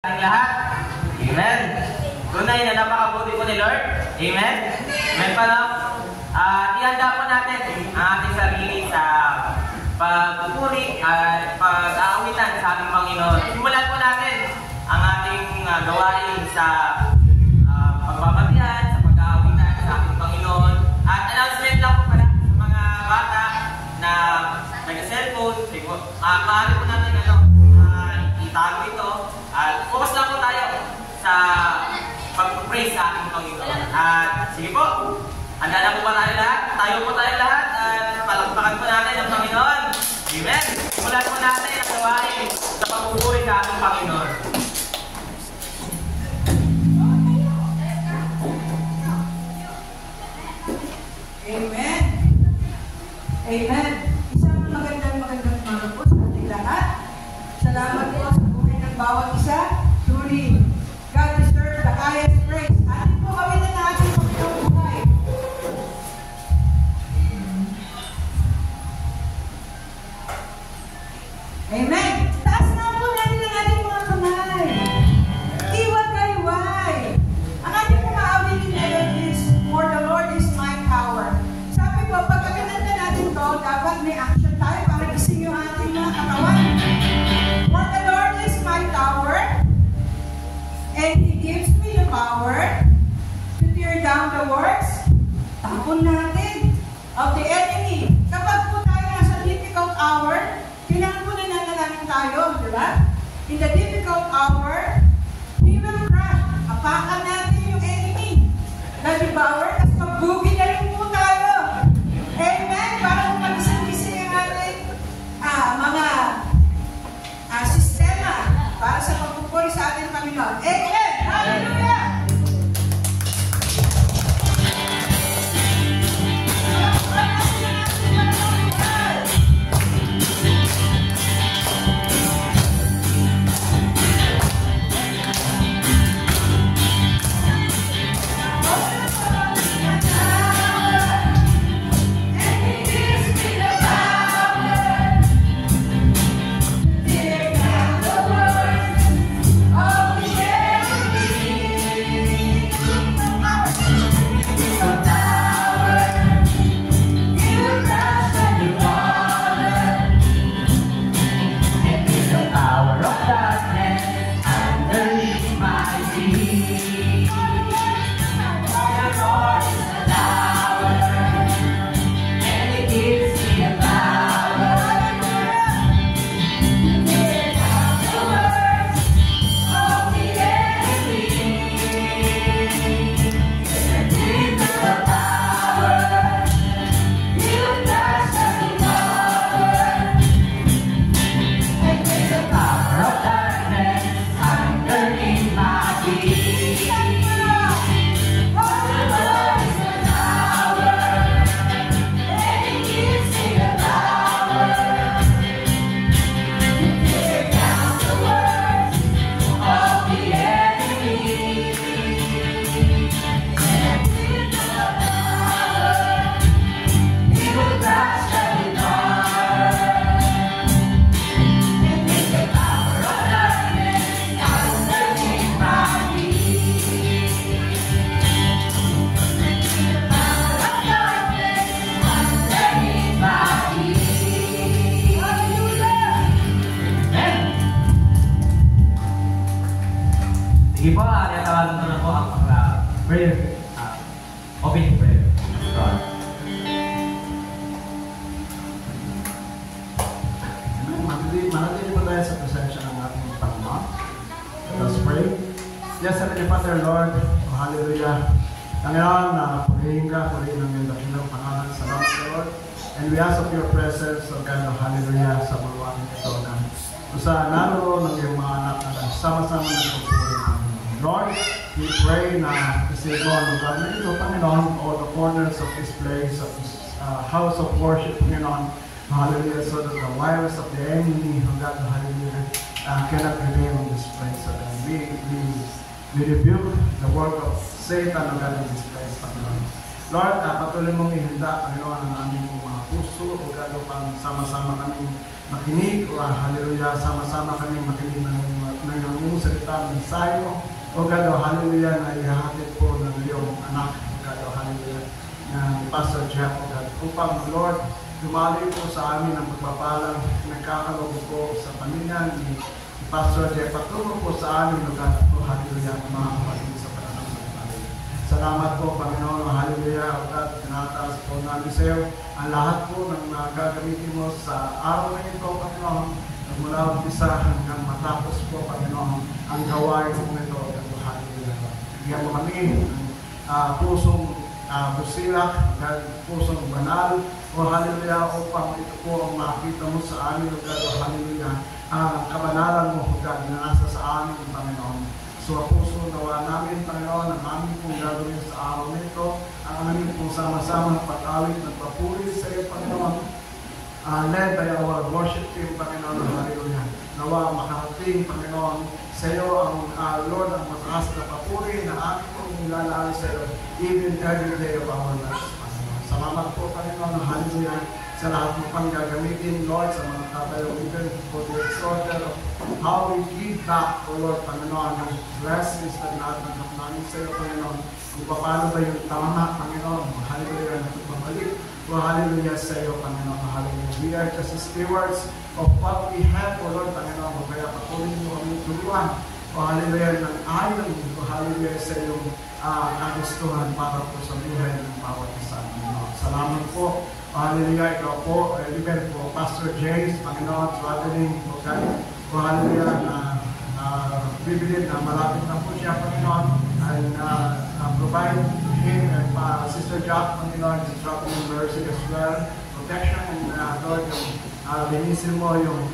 Ang lahat. Amen. Tunay na napakabuti po ni Lord. Amen. Amen pa lang. Ihanda po natin ang ating sarili sa pagpupuri at pag-aawitan sa ating Panginoon. Simulan po natin ang ating gawain sa pagbabatian, sa pag-aawitan sa ating Panginoon. At announcement lang po pala sa mga bata na nag-cellphone. Maaari po natin itago ito. At focus lang po tayo sa pag-praise sa ating Panginoon. At sige po, handa na po ba tayo lahat? Tayo po tayo lahat at palakpakan po natin ang Panginoon. Amen! Simulan po natin ang gawain sa pagpupuri sa ating Panginoon. Amen! Amen! Isang magandang umaga po sa ating lahat. Salamat po sa buhay ng bawat isa. Truly, God deserves the highest praise. Atin po kami na natin ang buhay. Amen! Taas na po natin ang ating mga kamay. Iwag-iway. Ang ating mga awitin ngayon is, For the Lord is my power. Sabi po, pagkagananda natin to, dapat may action tayo para gising yung ating mga katawan. For the Lord is my tower, and He gives me the power to tear down the works, tapon natin, of the enemy. Kapag po tayo nasa difficult hour, kailangan po nananalangin tayo, di ba? In the difficult hour, He will crush. Apakan natin yung enemy. Na-devour, tapos magbugi na rin po tayo. Amen? Para kung mag-isang-isang ang ating mga sistema para sa pagpupuri sa ating Panginoon. Amen! Hallelujah! Sige po, tawagan ko na po ang prayer, opening prayer. Manatili po tayo sa presensya ng ating Panginoon. Let us pray. Yes, Heavenly Father, Lord, hallelujah. Panginoon, purihin ka, purihin ang iyong dakilang pangalan. Salamat, Lord. And we ask of your presence, O God, hallelujah, sa buwan ito na kung saan naroon ng iyong mga anak na sama-sama ng pagpuri. Lord, we pray na kasi mo ang lugar na ito, Panginoon, all the corners of this place, of this house of worship, Panginoon, hallelujah, so that the virus of the enemy, oh God, hallelujah, cannot prevail in this place. So that we rebuke the work of Satan, oh God, in this place, Panginoon. Lord, patuloy mong ihanda, Panginoon, ang aming mga puso, o God, upang sama-sama kami makinig, hallelujah, sama-sama kami makinig ng ng iyong salita ng ensayo. O God, hallelujah, na ihahatid po ng iyong anak, O God, hallelujah, na Pastor Jeff, O God, upang, Lord, dumali po sa amin ang pagpapalang nagkakalog po sa pamilya ni Pastor Jeff. Patulong po sa amin, O God, O hallelujah, mga kapatid sa pananampalataya. Salamat po, Panginoon, O hallelujah, O God, tinataas po namin sa iyo ang lahat po ng gagamitin mo sa araw na ito, Panginoon, mula umpisa hanggang matapos po, Panginoon, ang gawain mo ito, O God, O hallelujah. Bigyan mo kami pusong busilak, pusong banal, O hallelujah, upang ito po ang makita mo sa amin, O God, O hallelujah, ang kabanalan mo, O God, na nasa sa amin, Panginoon. So, puso nawa namin, Panginoon, ang aming pong gagawin sa araw nito, ang aming pong sama-sama pag-awit ng papuri sa iyo, Panginoon, led by our worship team, Panginoon, hallelujah. Nawa makarating, Panginoon, sa iyo ang Lord, ang mataas na papuri na aming pong nilalari sa iyo, even every day of our lives, Panginoon. Salamat po, Panginoon, hallelujah, sa lahat mo pang gagamitin, Lord, sa mga katayogitan for the exhorter of how we give back, O Lord, Panginoon, yung blessings na natanggap namin sa iyo, Panginoon, kung paano ba yung tama, Panginoon, hallelujah, na pagbabalik, O hallelujah, sa iyo, Panginoon, hallelujah. We are just stewards of what we have, O Lord, Panginoon, kaya patuloy mo kami tuluan, O hallelujah, ng ayon, O hallelujah, sa iyong kagustuhan para po sa buhay ng bawat isa, Panginoon. Salamat po. Hallelujah, ikaw po, even po, Pastor James, Panginoon, traveling po kayo, o hallelujah, na bibilin na malapit na po siya, Panginoon, and provide him and Sister Jack, Panginoon, is traveling mercy as well, protection, and Lord, linisin mo yung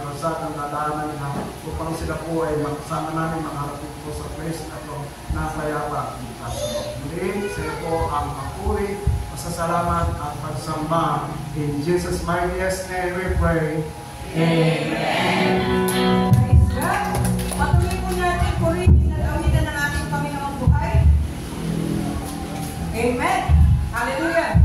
kalsat ng nadaanan na upang sila po ay makasama namin makarapit po sa place na ito na payapa. Muli, sa iyo po ang papuri, pasasalamat at pagsamba. In Jesus' mightiest name we pray. Amen. Praise God. Patuloy po natin purihin at awitan ng ating Panginoong buhay. Amen. Hallelujah.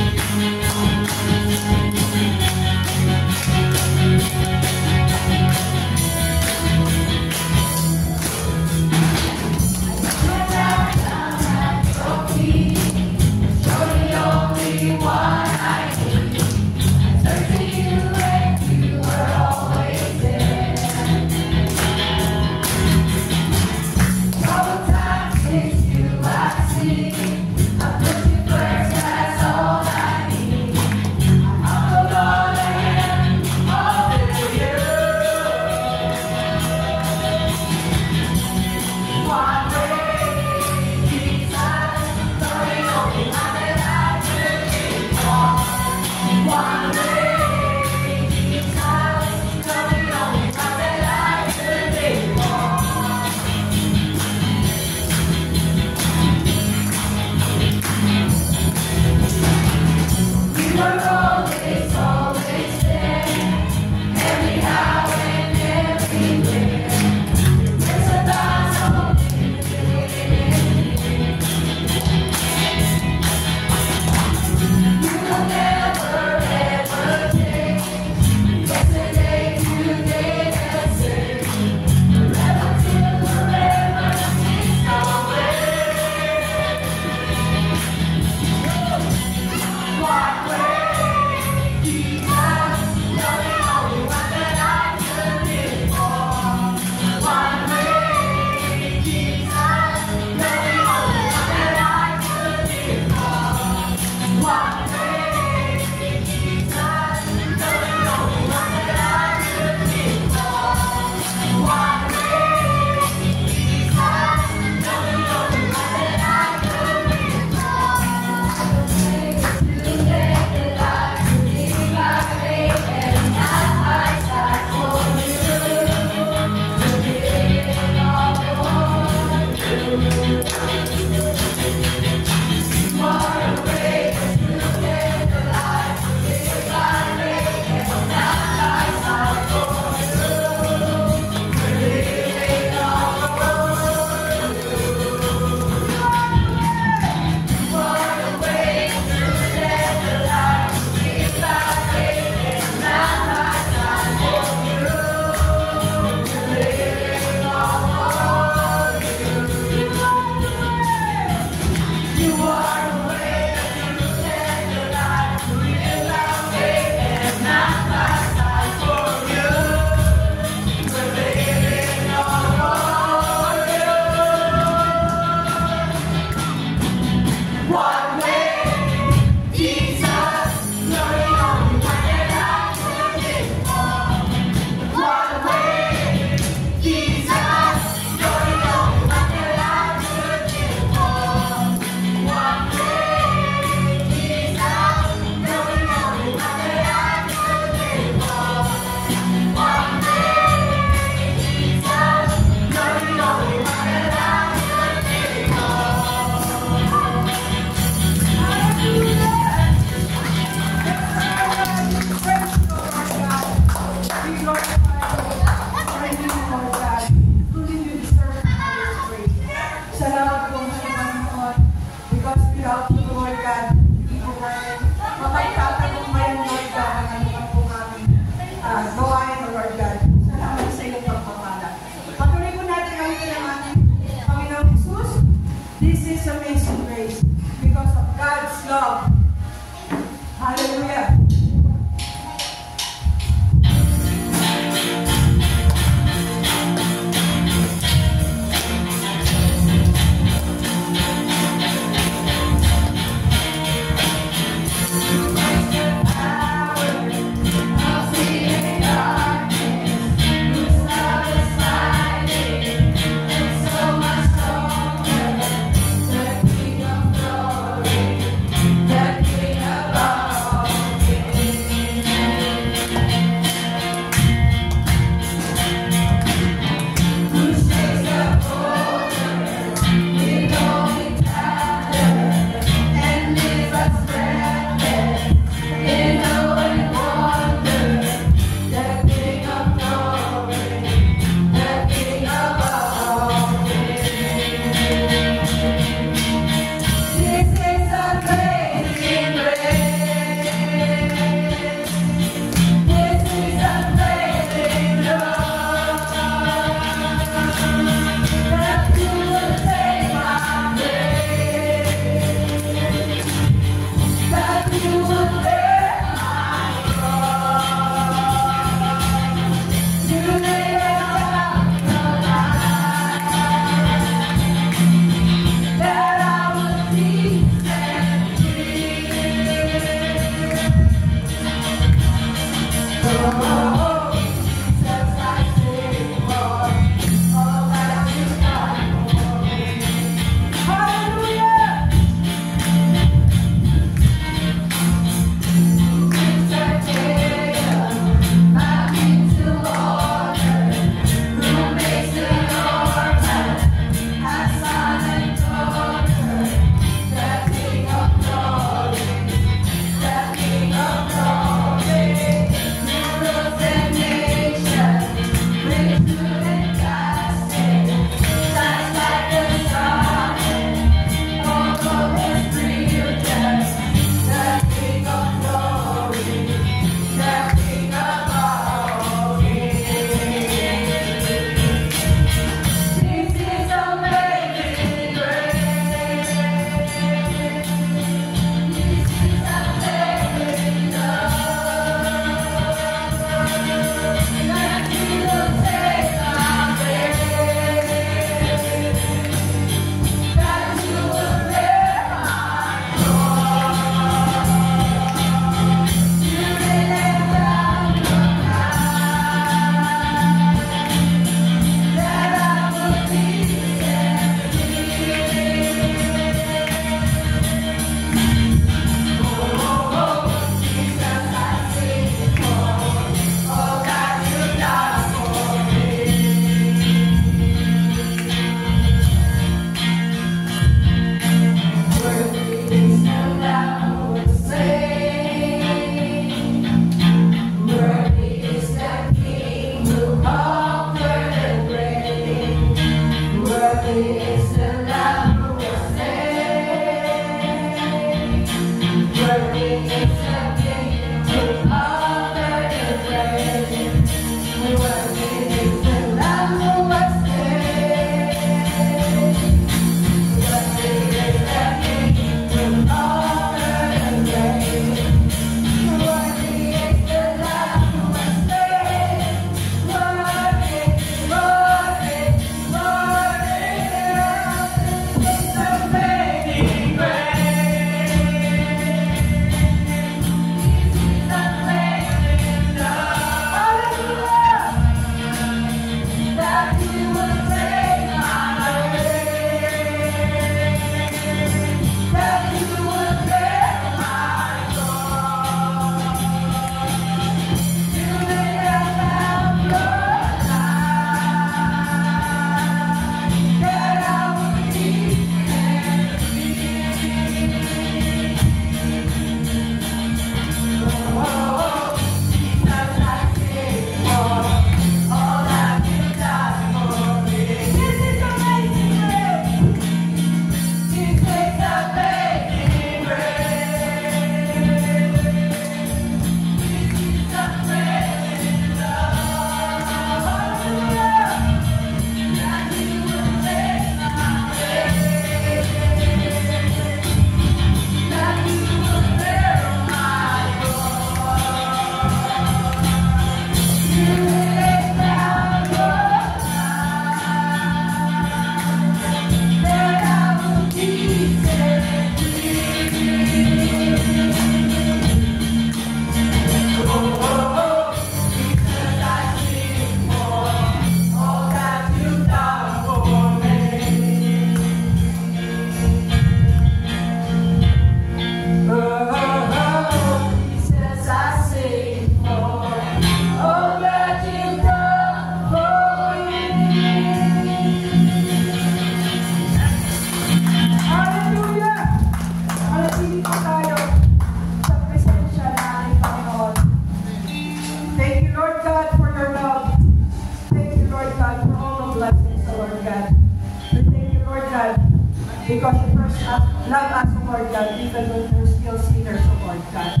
Because you first love us, O Lord God, even when we're still sinners, O Lord God.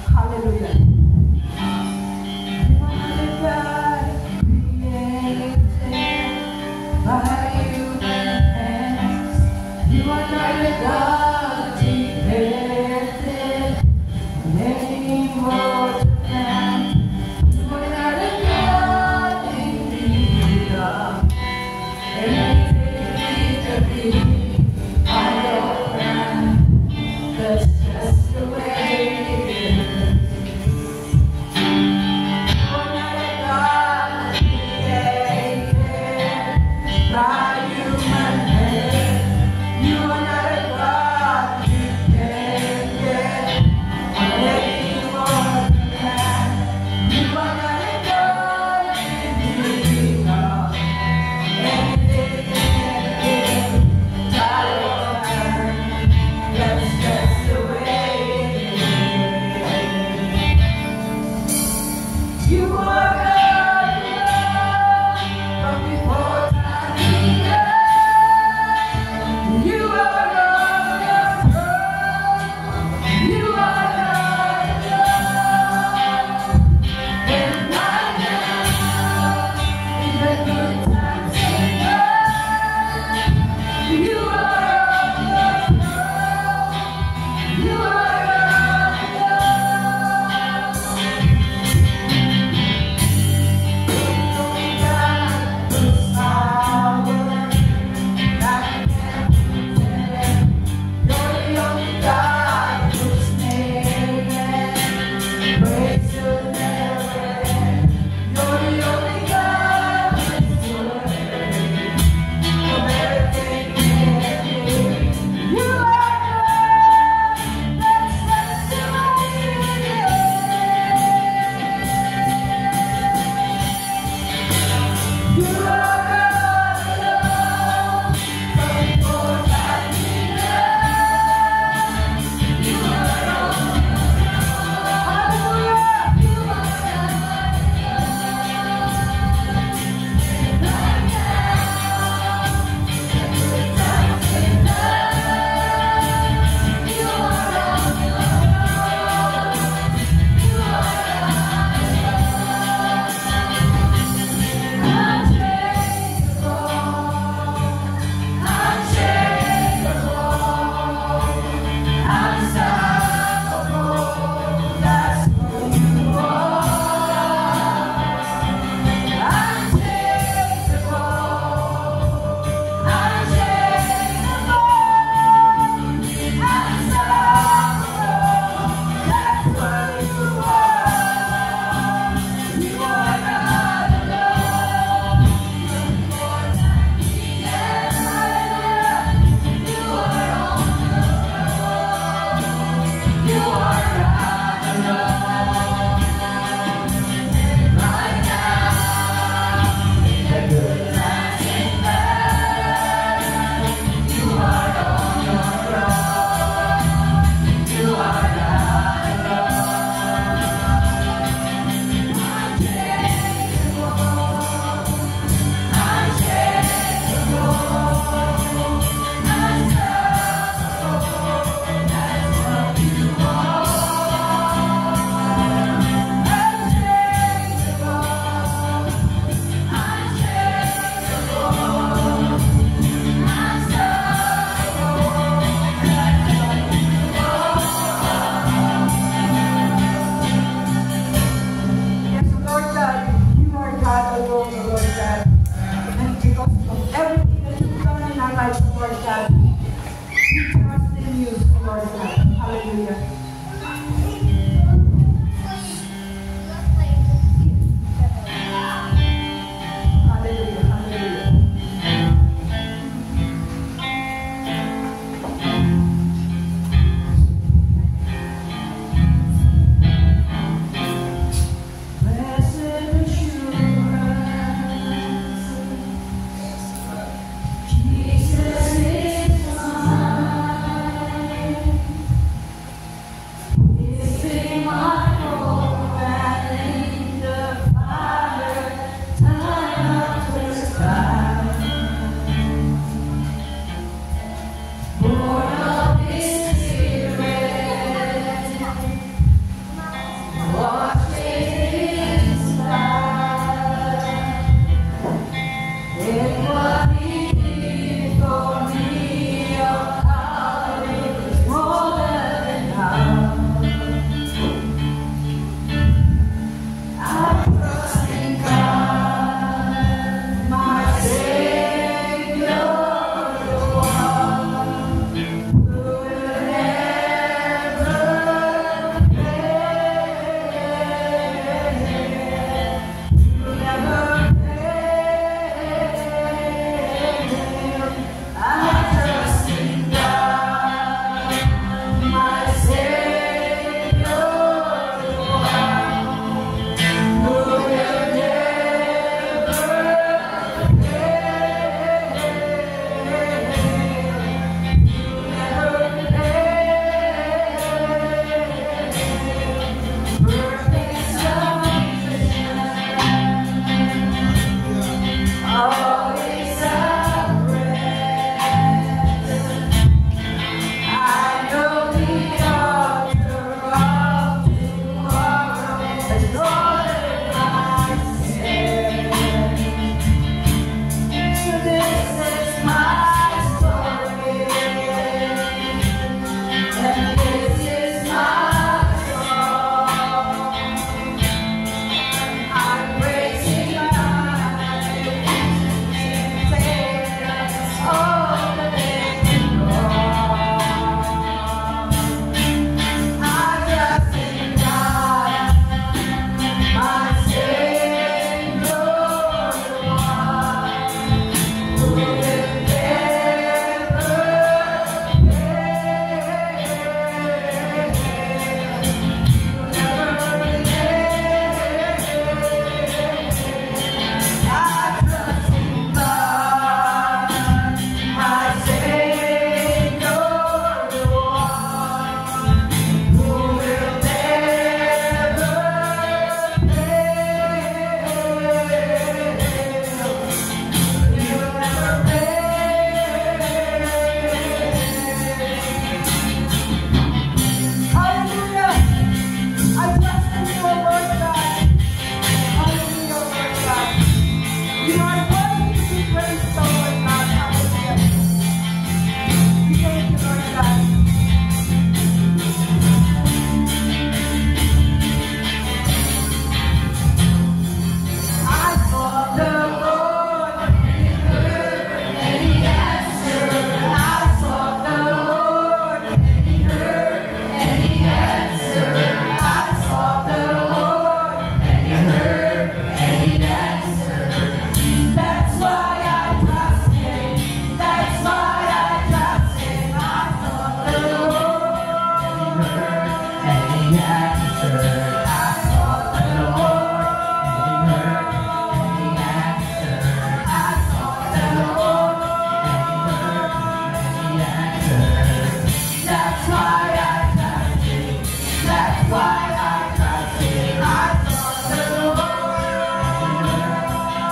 Hallelujah. You are the God created by human hands. You are not the God inherited in any mortal man. You are not a God in need of anything to be. That's just the way it is. trust in you, Lord God. Hallelujah, Lord God. You are worthy to be praised, Lord God. Hallelujah. We thank you, Lord God. I sought the Lord, and He answered. I sought the Lord, and He heard, and He answered. I sought the Lord, and He heard, and He answered. That's why I trust Him. That's why I trust Him. I sought the Lord, and He answered. I sought the Lord, and He heard, and He answered. I sought the Lord, and He heard, and He answered. That's why I trust Him. That's why I trust Him. I sought the Lord,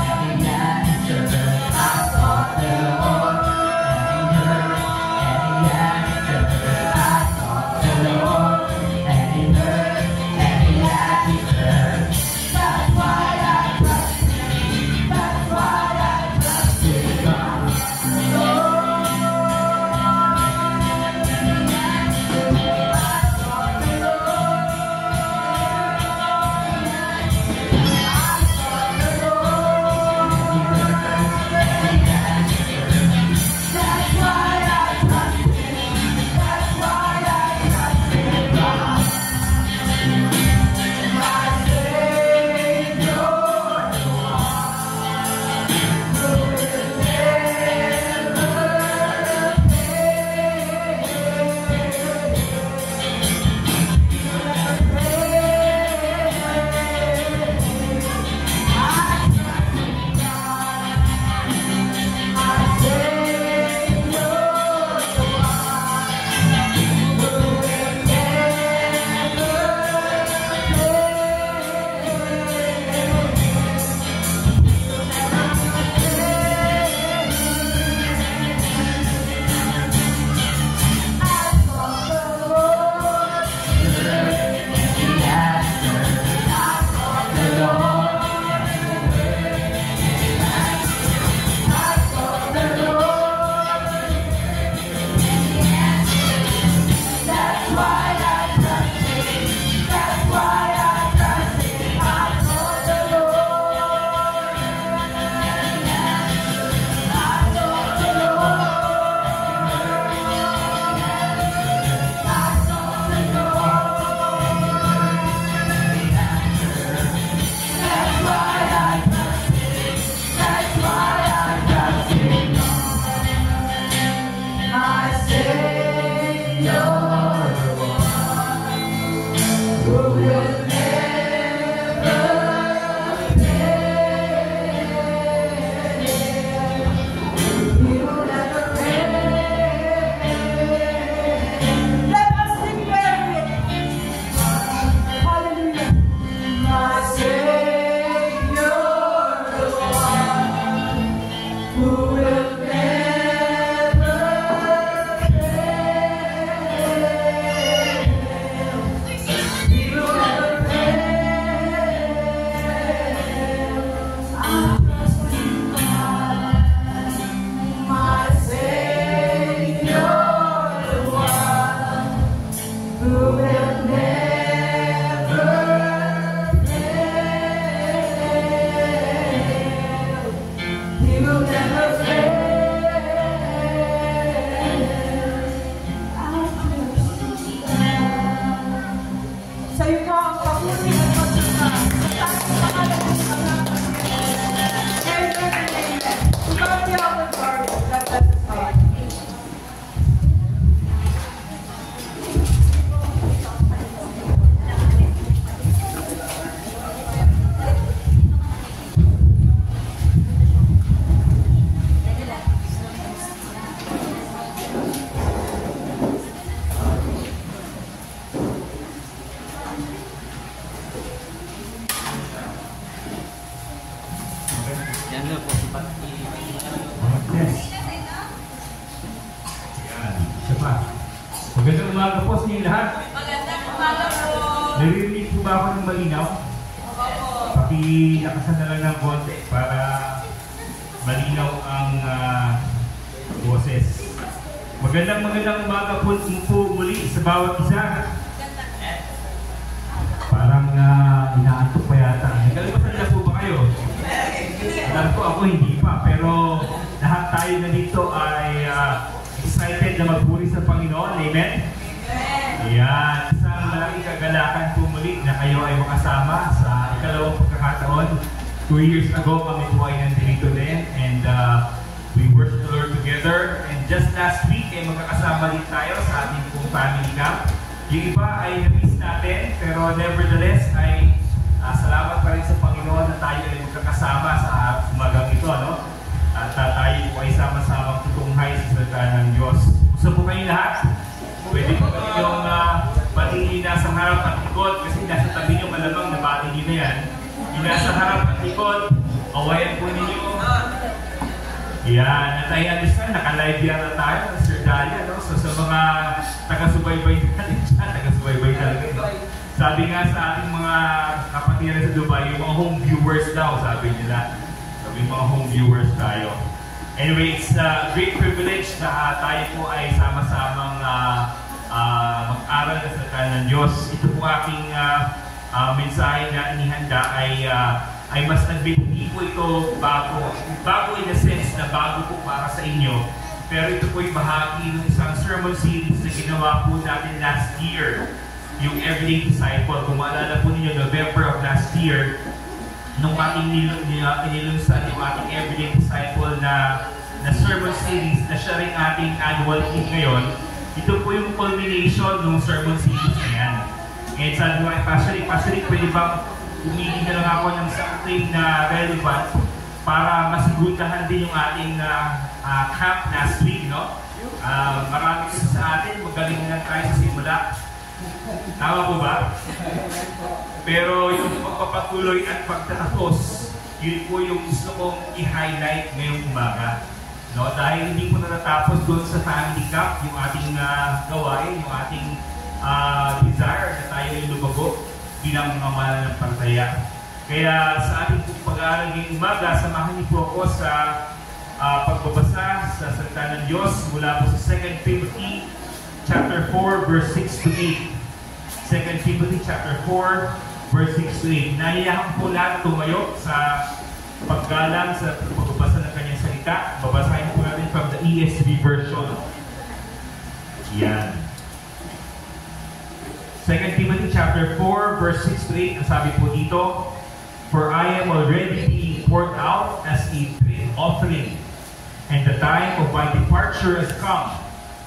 and He answered. I sought the Lord, and He heard, and He answered. I sought the Lord, and He heard, and He answered. That's why I trust Him. That's why I trust Him. Magandang umaga po sa inyo lahat. Magandang umaga po. Naririnig po ba ako ng malinaw? Pakilakasan na lang ng konti para malinaw ang boses. Magandang umaga po muli sa bawat isa. Parang inaantok pa yata. Nagkalimutan na po ba kayo? Alam ko ako hindi pa, pero lahat tayo na dito ay excited na magpuri sa Panginoon. Amen? Ayan. Isang malaking kagalakan po muli na kayo ay makasama sa ikalawang pagkakataon. 2 years ago kami po ay nandito din and we worship the Lord together. And just last week ay magkakasama din tayo sa ating pong family camp. Yung iba ay na-miss natin, pero nevertheless ay salamat pa rin sa Panginoon na tayo ay magkakasama sa umagang ito, no? At tayo po ay sama-samang tutunghay sa salita ng Diyos. Gusto po kayo lahat? Pwede po kayong batiin nasa harap at likod kasi nasa tabi nyo malamang na batiin nyo na yan. Yung nasa harap at likod, awayan po ninyo. Yan, at I understand, naka-live yata tayo, Sir Dalia, no? So sa mga taga-subaybay natin dyan, taga-subaybay talaga, no? Sabi nga sa ating mga kapatiran sa Dubai, yung mga home viewers daw, sabi nila. Sabi yung mga home viewers tayo. Anyway, it's a great privilege na tayo po ay sama-samang mag-aral na sa ng Diyos. Ito po aking mensahe na inihanda ay mas nagbibigay po ito bago in the sense na bago po para sa inyo. Pero ito po ay bahagi ng isang sermon series na ginawa po natin last year, yung Everyday Disciple. Kung maalala po ninyo, November of last year, nung ating inilunsad yung ating Everyday Disciple na sermon series na siya rin ating annual theme ngayon, ito po yung culmination ng sermon series na yan. And sabi ko, Pastor Rick, pwede bang umili na lang ako ng something na relevant para masigutahan din yung ating camp last week, no? Marami kasi sa atin, magaling na tayo sa simula. Tama po ba? Pero yung pagpapatuloy at pagtatapos, yun po yung gusto kong i-highlight ngayong umaga. No? Dahil hindi po natatapos doon sa family camp, yung ating gawain, yung ating desire na tayo ay lumago bilang mga mananampalataya. Kaya sa ating pag-aaral ngayong umaga, samahan niyo po ako sa pagbabasa sa salita ng Diyos mula po sa 2 Timothy chapter 4 verse 6 to 8. 2 Timothy chapter 4 verse 6 to 8. Naiyahan po lahat tumayo sa paggalang sa pagbabasa ng kanyang salita. Babasahin po natin from the ESV version. Yan. 2 Timothy chapter 4 verse 6 to 8. Ang sabi po dito, "For I am already being poured out as a drink offering, and the time of my departure has come.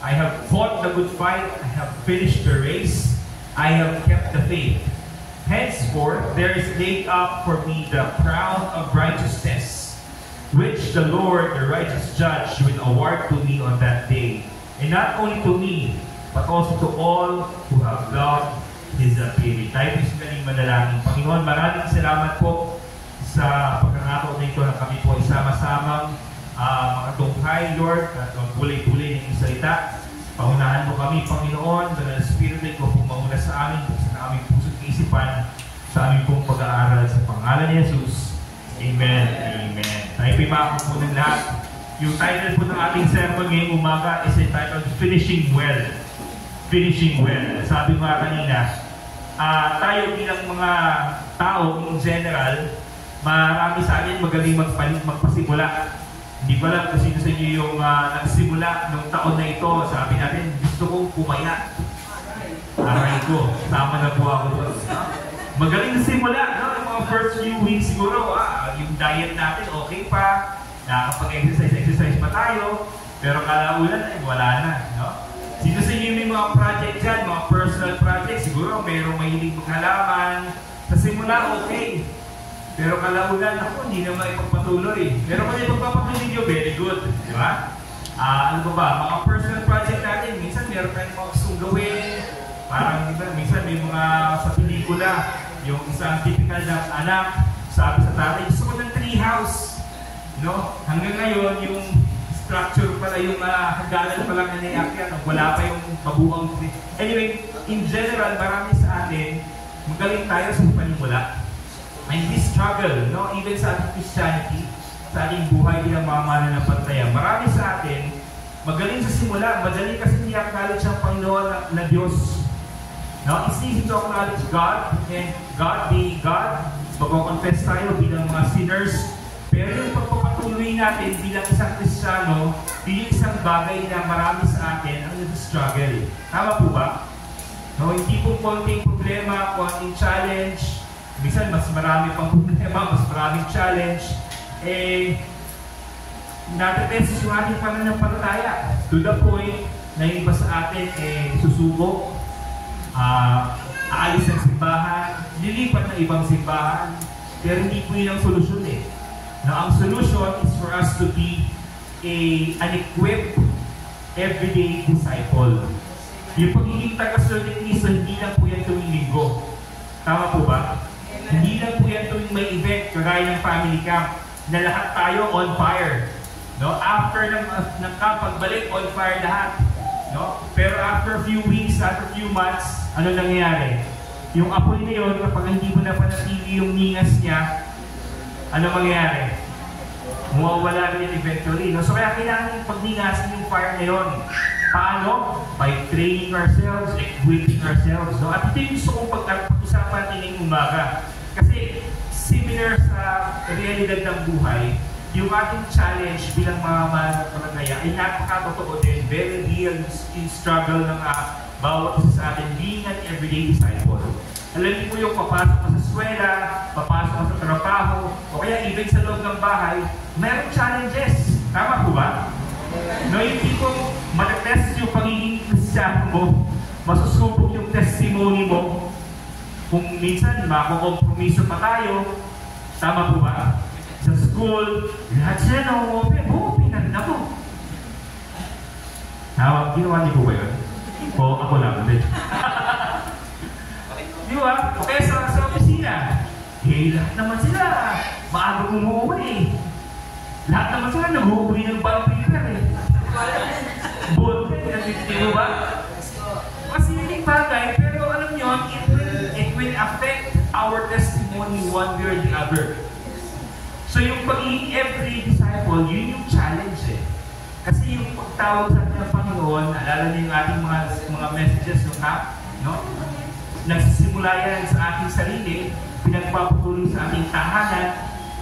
I have fought the good fight, I have finished the race, I have kept the faith. Henceforth there is laid up for me the crown of righteousness, which the Lord, the righteous judge, will award to me on that day. And not only to me, but also to all who have loved His appearing." Tayo po sinaling manalangin. Panginoon, maraming salamat po sa pagkakataon na ito na kami po isama-samang makatunghay, Lord, at magpulay-pulay ng iyong salita. Paunahan mo kami, Panginoon, Banal na Espiritu ko po mauna sa amin, sa aming puso't kaisipan, sa aming pong pag-aaral sa pangalan ni Jesus. Amen. Amen. Tayo po'y makakupunan lahat. Yung title po ng ating sermon ngayong umaga is entitled Finishing Well. Finishing Well. Sabi ko nga kanina, tayo bilang mga tao in general, marami sa atin magaling magpasimula. Hindi ko alam kung sino sa inyo yung nagsimula nung taon na ito. Sabi natin, gusto kong pumaya. Aray ko, tama na po ako doon. Magaling na simula, no? Yung mga first few weeks siguro, yung diet natin okay pa, nakakapag-exercise pa tayo, pero kalaunan ay wala na, no? Sino sa inyo may mga project dyan, mga personal project, siguro mayroong mahilig maghalaman. Sa simula, okay. Pero kalaunan, ako, hindi naman ipagpatuloy. Pero kung ipagpapatuloy nyo, very good. Di ba? Ano ba? Mga personal project natin, minsan meron tayong mga gustong gawin. Parang, diba, minsan may mga sa pelikula, yung isang typical na anak, sabi sa tatay, gusto ko ng treehouse. No? Hanggang ngayon, yung structure pala, yung hangganan pa lang na naiakyan, wala pa yung mabuang tree. Anyway, in general, marami sa atin, magaling tayo sa panimula. And we struggle, no? Even sa ating Christianity, sa ating buhay bilang mga mananampalataya. Marami sa atin, magaling sa simula, madali kasi i-acknowledge ang Panginoon na Diyos. No? It's easy to acknowledge God, and God being God, magko-confess tayo bilang mga sinners, pero yung pagpapatuloy natin bilang isang Kristiyano, bilang isang bagay na marami sa atin ang nag-struggle. Tama po ba? No, hindi po konting problema, konting challenge, minsan mas marami pang problema, mas maraming challenge, natetest yung ating pananampalataya to the point na yung iba sa atin susubok, aalis ng simbahan, lilipat ng ibang simbahan, pero hindi po yun ang solusyon eh. Now, ang solution is for us to be an equipped, everyday disciple. Yung pagiging taga-sunod ni Cristo, hindi lang po yan tuwing linggo. Tama po ba? Hindi lang po yan tuwing may event, kagaya ng family camp, na lahat tayo on fire. No? After ng camp, pagbalik, on fire lahat. No? Pero after a few weeks, after a few months, ano nangyayari? Yung apoy na yun, kapag hindi mo na panatili yung ningas niya, ano mangyayari? Mawawala rin yung eventually. No? So kaya kailangan yung pagningasin yung fire na yun. Paano? By training ourselves, equipping ourselves. No? At ito yung gusto kong pag-usapan natin ngayong umaga. Kasi similar sa realidad ng buhay, yung ating challenge bilang mga mananampalataya ay napakatotoo din, very real yung struggle ng bawat isa sa atin being an everyday disciple. Alam niyo po yung papasok ka sa eskwela, papasok ka sa trabaho, o kaya even sa loob ng bahay, mayroong challenges. Tama po ba? No, yung tipong matetest yung pagiging Kristiyan mo, masusubok yung testimony mo, kung minsan makukompromiso pa tayo, tama po ba? Sa school, lahat sila na-open ako. Ginawa niyo po ba yun? O ako lang, hindi. Di ba? Kaya sa opisina, lahat naman sila, maaga umuwi. Lahat naman sila nag-uuwi ng ballpaper eh. Ballpen, di ba? Masiling bagay, pero alam nyo, it will affect our testimony one way or the other. So yung pagiging every disciple, yun yung challenge eh. Kasi yung pagtawag sa ating Panginoon, alala niyo yung ating mga messages yung no? Nagsisimula yan sa ating sarili, pinagpapatuloy sa ating tahanan,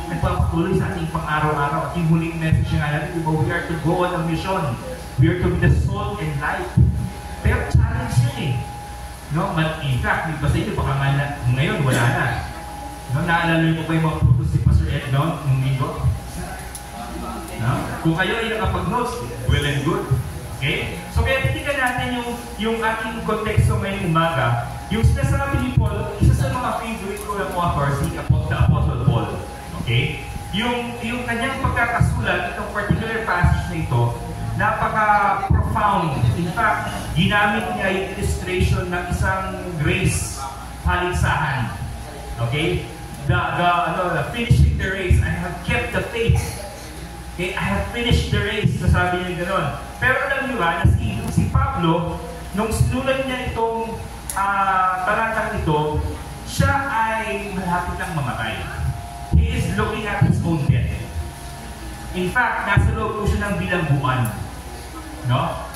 nagpapatuloy sa ating pang-araw-araw. At yung huling message nga natin, we are to go on a mission. We are to be the salt and light. Pero challenge yun eh. No? In fact, yung basta yun, baka ngayon wala na. No? Naalala niyo pa yung mga purpose si Pastor Ed noon, nung linggo? No? Kung kayo ay nakapag-notes, well and good. Okay? So kaya titignan natin yung ating konteksto ngayong umaga. Yung sinasabi ni Paul, isa sa mga favorite ko na mga verse, the Apostle Paul. Okay? Yung kanyang pagkakasulat, itong particular passage na ito, napaka-profound. In fact, ginamit niya yung illustration ng isang grace haligsahan. Okay? The finishing the race, I have kept the faith. Okay, I have finished the race. Sasabi niya gano'n. Pero alam niyo ba, na si Pablo, nung sinulat niya itong talatang ito, siya ay malapit lang mamatay. He is looking at his own death. In fact, nasa loob po siya ng bilangguan. No?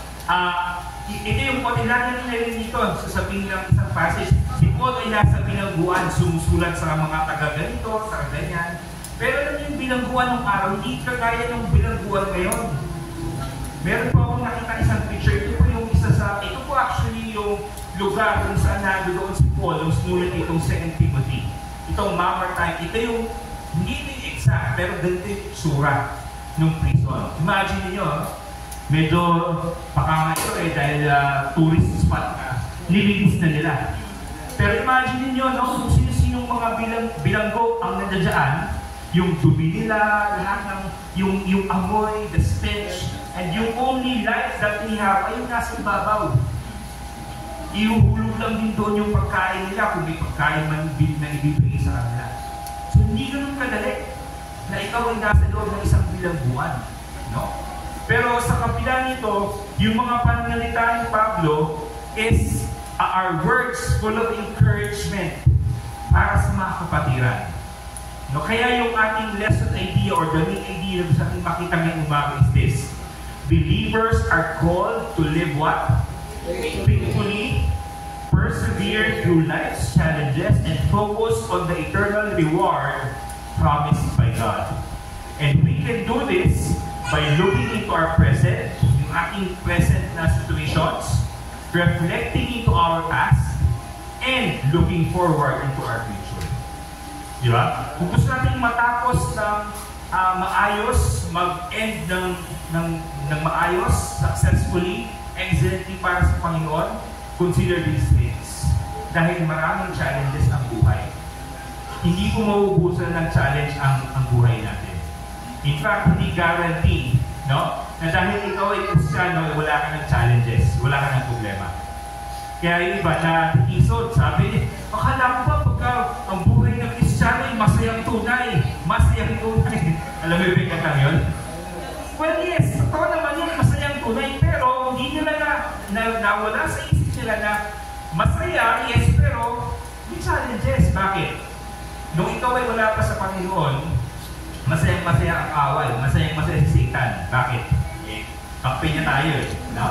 Ito yung patilan niya rin dito, sasabihin ng isang passage, si Paul ay nasa bilangguan, sumusulat sa mga taga-ganito, taga-ganyan. Pero alam niyo yung bilangguan ng araw, hindi kagaya ng bilangguan ngayon. Meron po akong nakita isang picture, ito po actually yung lugar kung saan nandoon si Paul, nung sinulat itong 2 Timothy. Itong Mamertine, ito yung, hindi ito yung exact, pero ganito yung sura ng prison. Imagine niyo, medyo baka ito dahil tourist spot na, nililis na nila. Pero imagine niyo, no, kung sino-sinong mga bilanggo ang nandiyan, yung tubi nila, lahat ng, yung amoy, the stench, and yung only life that we have ay yung nasa ibabaw. Iuhulog lang din doon yung pagkain nila kung may pagkain man na ibibigay sa kanila. So hindi ganun kadali na ikaw ay nasa loob ng isang bilangguan. No? Pero sa kapila nito, yung mga pananalita ni Pablo are words full of encouragement. mga kapatiran. No, kaya yung ating lesson idea or the main idea na sa ating makita ngayong umaga is this. Believers are called to live what? Faithfully, persevere through life's challenges, and focus on the eternal reward promised by God. And we can do this by looking into our present, yung ating present na situations, reflecting into our past, and looking forward into our future. Di ba? Kung gusto natin matapos ng maayos, mag-end ng maayos, successfully, excellently para sa Panginoon, consider these things. Dahil maraming challenges ang buhay. Hindi ko mauubusan ng challenge ang buhay natin. In fact, hindi guarantee, no? Na dahil ikaw ay Kristiyano, wala ka ng challenges, wala ka ng problema. Kaya yung iba na isod, sabi, akala ko ba pagka ang buhay ng Kristiyano ay masayang tunay, masayang tunay. Alam mo yung kantang yun? Well, yes, totoo naman yun, masayang tunay, pero hindi nila nawala sa isip nila na masaya, yes, pero may challenges. Bakit? Nung ikaw ay wala pa sa Panginoon, masayang-masaya ang away, masayang-masaya si Satan. Bakit? Eh, kampay niya tayo eh. No?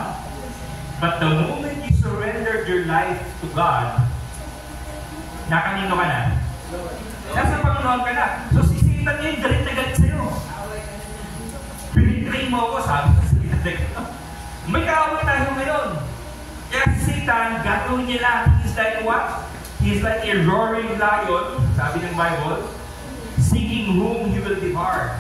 But the moment you surrendered your life to God, nakanino ka na? Nasa Panginoon ka na. So si Satan ngayon, galit na galit sa'yo. Pinitray mo ako, sabi ko sa Satan. May kaaway tayo ngayon. Kaya si Satan, gagawin niya lang. He's like what? He's like a roaring lion, sabi ng Bible, seeking whom he will devour.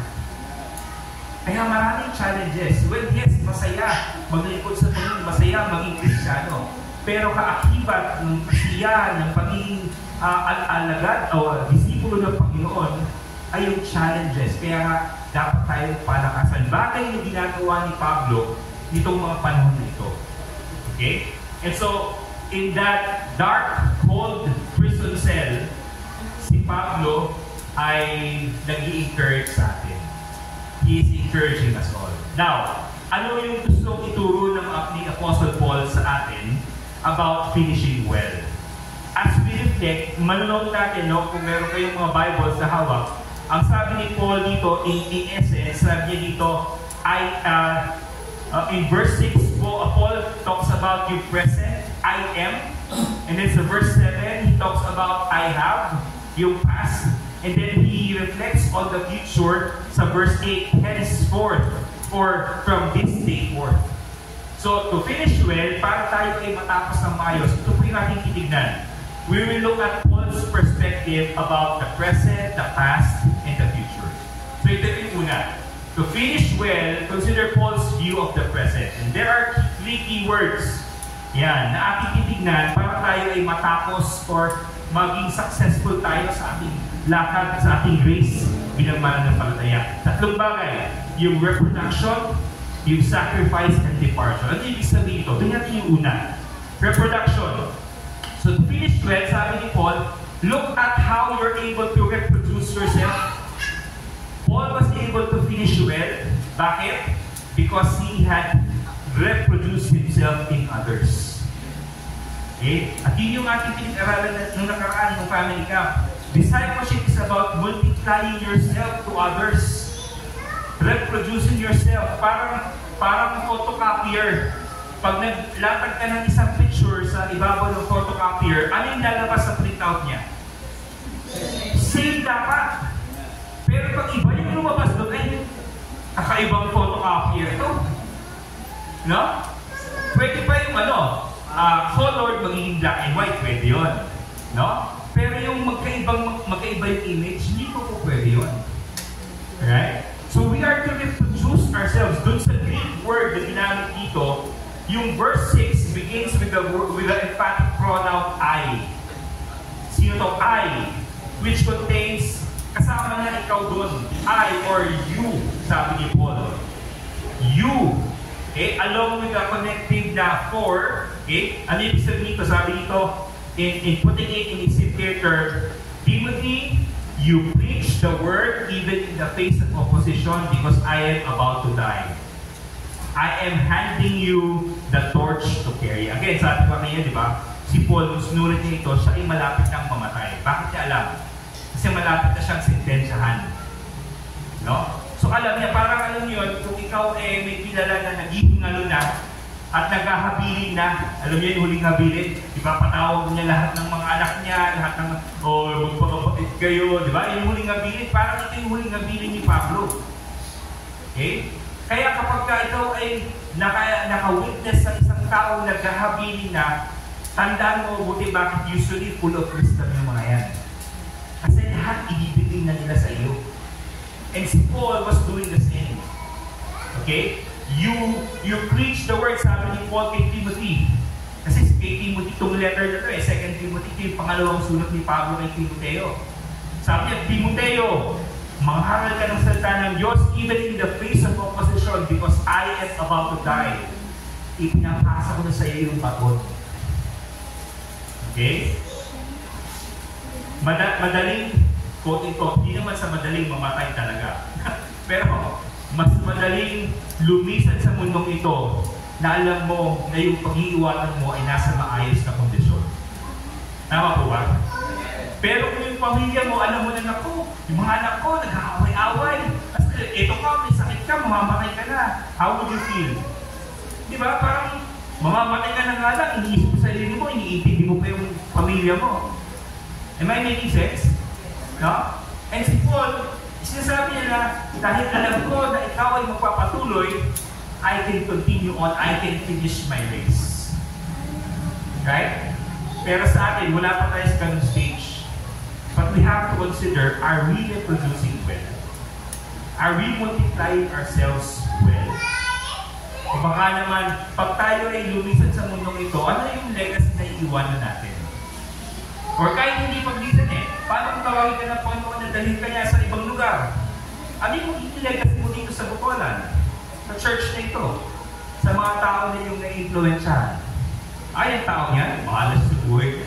Kaya maraming challenges. Well, yes, masaya maglingkod sa Panginoon, masaya maging Kristiyano. Pero kaakibat ng kasiya, ng pagiging alagad o disipulo ng Panginoon ay yung challenges. Kaya dapat tayo palakasan. Bagay yung ginagawa ni Pablo nitong mga panahon nito. Okay? And so, in that dark, cold prison cell, si Pablo ay nag-i-encourage sa atin. He is encouraging us all. Now, ano yung gustong ituro ng ni Apostle Paul sa atin about finishing well? As we reflect, manunod natin, no, kung meron kayong mga Bibles na hawak, ang sabi ni Paul dito, in essence, sabi niya dito, in verse 6, Paul talks about yung present, I am, and then sa verse 7, he talks about I have, yung past, and then he reflects on the future sa verse 8, henceforth, or from this day forth. So, to finish well, para tayo ay matapos ng maayos, ito po yung ating titignan. We will look at Paul's perspective about the present, the past, and the future. So, ito yung una. To finish well, consider Paul's view of the present. And there are three key words yan, na ating titignan para tayo ay matapos or maging successful tayo sa ating lakad, sa ating race bilang mananampalataya. Tatlong bagay, yung reproduction, yung sacrifice, and departure. Ano ibig sabihin ito? Tingnan natin yung una. Reproduction. So to finish well, sabi ni Paul, look at how you're able to reproduce yourself. Paul was able to finish well. Bakit? Because he had reproduced himself in others. Okay? At yun yung ating pinag-aralan nung nakaraan ng family camp. Discipleship is about multiplying yourself to others. Reproducing yourself. Parang photocopier. Pag naglatag ka ng isang picture sa ibabaw ng photocopier, ano yung lalabas sa printout niya? Same dapat. Pero pag iba yung lumabas doon, ay kakaibang photocopier ito. No? Pwede pa yung colored magiging black and white, pwede yun. No? Pero yung magkaiba yung image, hindi po pwede yun. Right? So we are to reproduce ourselves. Doon sa Greek word na ginamit dito, yung verse 6 begins with the emphatic pronoun I. Sino to? I. Which contains, kasama na ikaw doon. I or you, sabi ni Paul. You. Okay? Along with the connective na for, okay? Ano yung sabi nito? Sabi nito, in putting it in its simpler term, Timothy, you preach the word even in the face of opposition because I am about to die. I am handing you the torch to carry. Again, sabi ko kanina, di ba? Si Paul, nung sinulit niya ito, siya ay malapit ng mamatay. Bakit niya alam? Kasi malapit na siyang sentensyahan. No? So alam niya, parang alam niyo yun, kung ikaw may kilala na naghihingalo na at naghahabilin na, alam niyo yung huling habilin, ipapatawag niya lahat ng mga anak niya, lahat ng, magpapapatid kayo, di ba? Yung huling habilin, parang ito yung huling habilin ni Pablo. Okay? Kaya kapag ikaw ay naka-witness sa isang taong naghahabilin na, tandaan mo, buti bakit usually full of wisdom yung mga yan. Kasi lahat ibibigay na nila sa iyo. And si Paul was doing the same. Okay? You preach the word, sabi ni Paul kay Timothy. Kasi kay Timothy, itong letter na ito 2 Timothy, ito yung pangalawang sulat ni Pablo kay Timoteo. Sabi niya, Timoteo, mangharal ka ng salita ng Diyos even in the face of opposition because I am about to die. Ipinapasa ko na sa iyo yung baton. Okay? Madaling, quote-unquote, hindi naman sa madaling mamatay talaga. Pero, mas madaling lumisan sa mundong ito na alam mo na yung pag-iiwanan mo ay nasa maayos na kondisyon. Tama po ba? Pero kung yung pamilya mo, alam mo na, naku, yung mga anak ko, nag-aaway-away. Ito ka, may sakit ka, mamamatay ka na. How would you feel? Di ba? Parang mamamatay ka na nga lang, iniisip sa sarili mo, iniintindi mo pa yung pamilya mo. Am I making sense? No? And si Paul, sinasabi niya na, dahil alam ko na ikaw ay magpapatuloy, I can continue on, I can finish my race. Right? Pero sa atin, wala pa tayo sa ganung stage. But we have to consider, are we reproducing well? Are we multiplying ourselves well? O baka naman, pag tayo ay lumisan sa mundong ito, ano yung legacy na iiwanan natin? Or kahit hindi paglisan paano kung tawagin ka ng Panginoon na dalhin ka niya sa ibang lugar? Ano yung legacy mo dito sa Bukolan? Sa church na ito? Sa mga tao na yung na-influensyahan? Ay, ang tao niyan, mahalas sa buhay.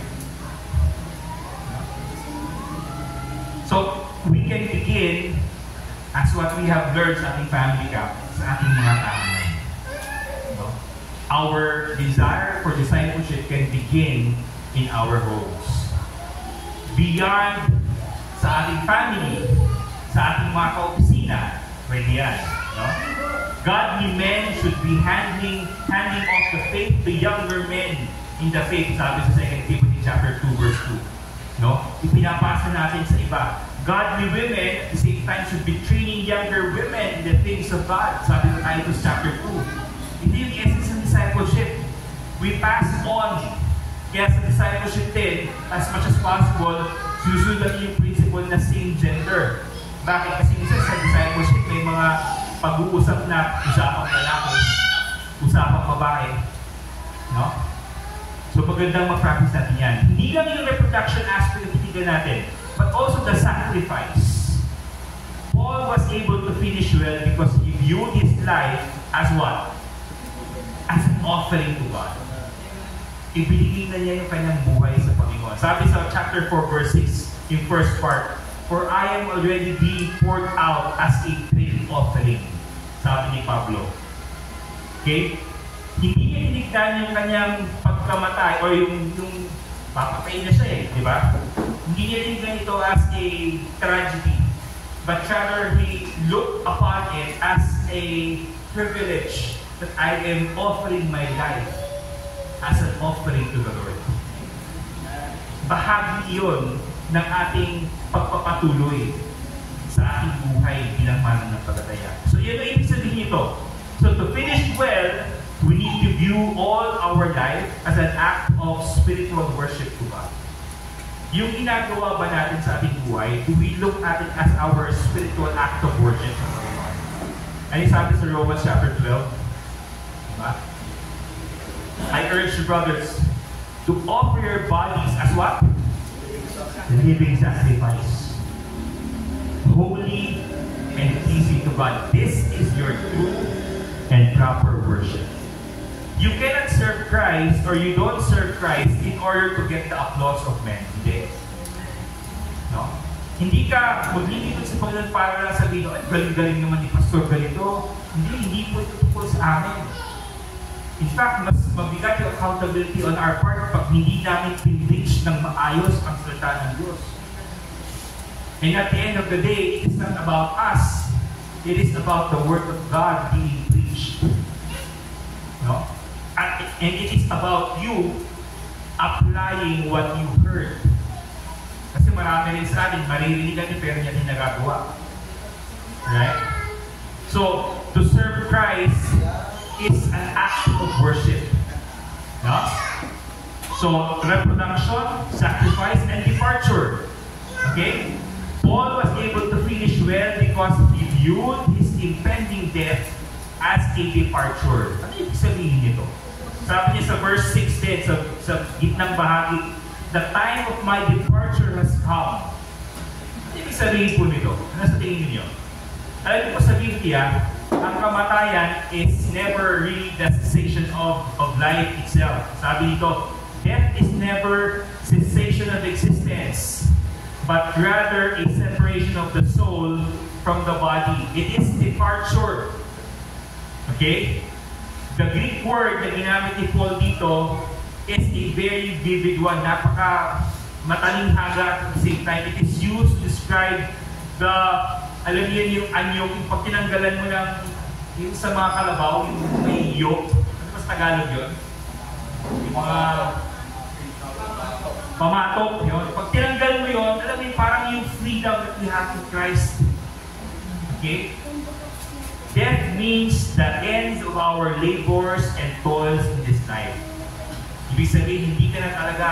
So, we can begin as what we have learned sa ating family camp, sa ating mga tao. No? Our desire for discipleship can begin in our homes. Beyond sa ating family, sa ating mga ka-opisina, pwede yan. No? Godly men should be handing off the faith to younger men in the faith, sabi sa 2 Timothy chapter 2, verse 2. No? Ipinapasa natin sa iba. Godly women, at the same time, should be training younger women in the things of God, sabi sa Titus chapter 2. Hindi yung essence ng discipleship. We pass on. Kaya sa discipleship din, as much as possible, susunod yung principle na same gender. Bakit? Kasi minsan sa discipleship may mga pag-uusap na usapang lalaki, usapang babae. No? So magandang mag-practice natin yan. Hindi lang yung reproduction aspect na titigan natin, but also the sacrifice. Paul was able to finish well because he viewed his life as what? As an offering to God. Ibinigay na niya yung kanyang buhay sa Panginoon. Sabi sa chapter 4, verse 6, in first part, for I am already being poured out as a drink offering. Sabi ni Pablo. Okay? Hindi niya tinignan yung kanyang pagkamatay o yung papatay na siya di ba? Hindi niya tinignan ito as a tragedy. But rather, he looked upon it as a privilege that I am offering my life as an offering to the Lord. Bahagi iyon ng ating pagpapatuloy sa ating buhay bilang mananampalataya. So, yun ang ibig sabihin nito. So, to finish well, we need to view all our life as an act of spiritual worship to God. Yung ginagawa ba natin sa ating buhay, do we look at it as our spiritual act of worship? Ano sabi sa Romans chapter 12? Diba? I urge the brothers to offer your bodies as what? Living sacrifice. Holy and pleasing to God. This is your true and proper worship. You cannot serve Christ or you don't serve Christ in order to get the applause of men. Hindi. No? Hindi ka maglilingkod sa Panginoon para lang sabihin, galing-galing naman ni Pastor ganito. Hindi po ito tungkol sa amin. In fact, mas mabigat yung accountability on our part pag hindi namin pinreach ng maayos ang salita ng Diyos. And at the end of the day, it is not about us. It is about the Word of God being preached. No? And it is about you applying what you heard. Kasi marami rin sa atin, maririnig natin pero niya din nagagawa. Right? So, to serve Christ is an act of worship. No? So, reproduction, sacrifice, and departure. Okay? Paul was able to finish well because he viewed his impending death as a departure. Ano ibig sabihin nito? Sabi niya sa verse 6 din, sa gitnang bahagi, the time of my departure has come. Ano ibig sabihin po nito? Ano sa tingin niyo? Alam niyo po sa Biblia, ang kamatayan is never really the cessation of life itself. Sabi nito, death is never cessation of existence, but rather a separation of the soul from the body. It is departure. Okay? The Greek word na ginamit ni Paul dito is a very vivid one. Napaka matalinghaga at the same time. It is used to describe the, alam niyo yung anyo, yung pag tinanggalan mo ng, yung sa mga kalabaw, yung may yolk. Ano mas Tagalog yun? Yung mga pamatok yun. Pag tinanggal mo yun, alam mo parang yung freedom that we have in Christ. Okay? Death means the end of our labors and toils in this life. Ibig sabihin, hindi ka na talaga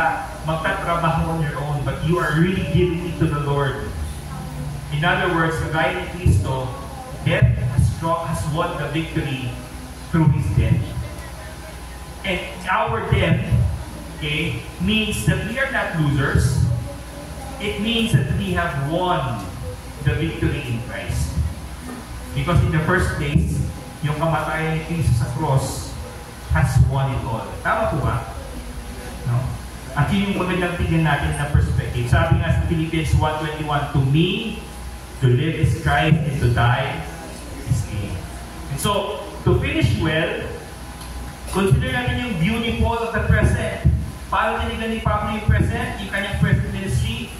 magtatrabaho on your own, but you are really giving it to the Lord. In other words, kagaya ni Cristo, death has won the victory through His death. And our death, okay, means that we are not losers. It means that we have won the victory in Christ. Because in the first place, yung kamatayan ni Cristo sa cross has won it all. Tama po ba? No? At yun yung magandang tingnan natin na perspective. Sabi nga sa Philippians 1:21, to me, to live is Christ and to die is gain. And so, to finish well, consider natin yung view ni Paul of the present. Paano tinigan ni Pablo yung present? Yung kanyang present ministry.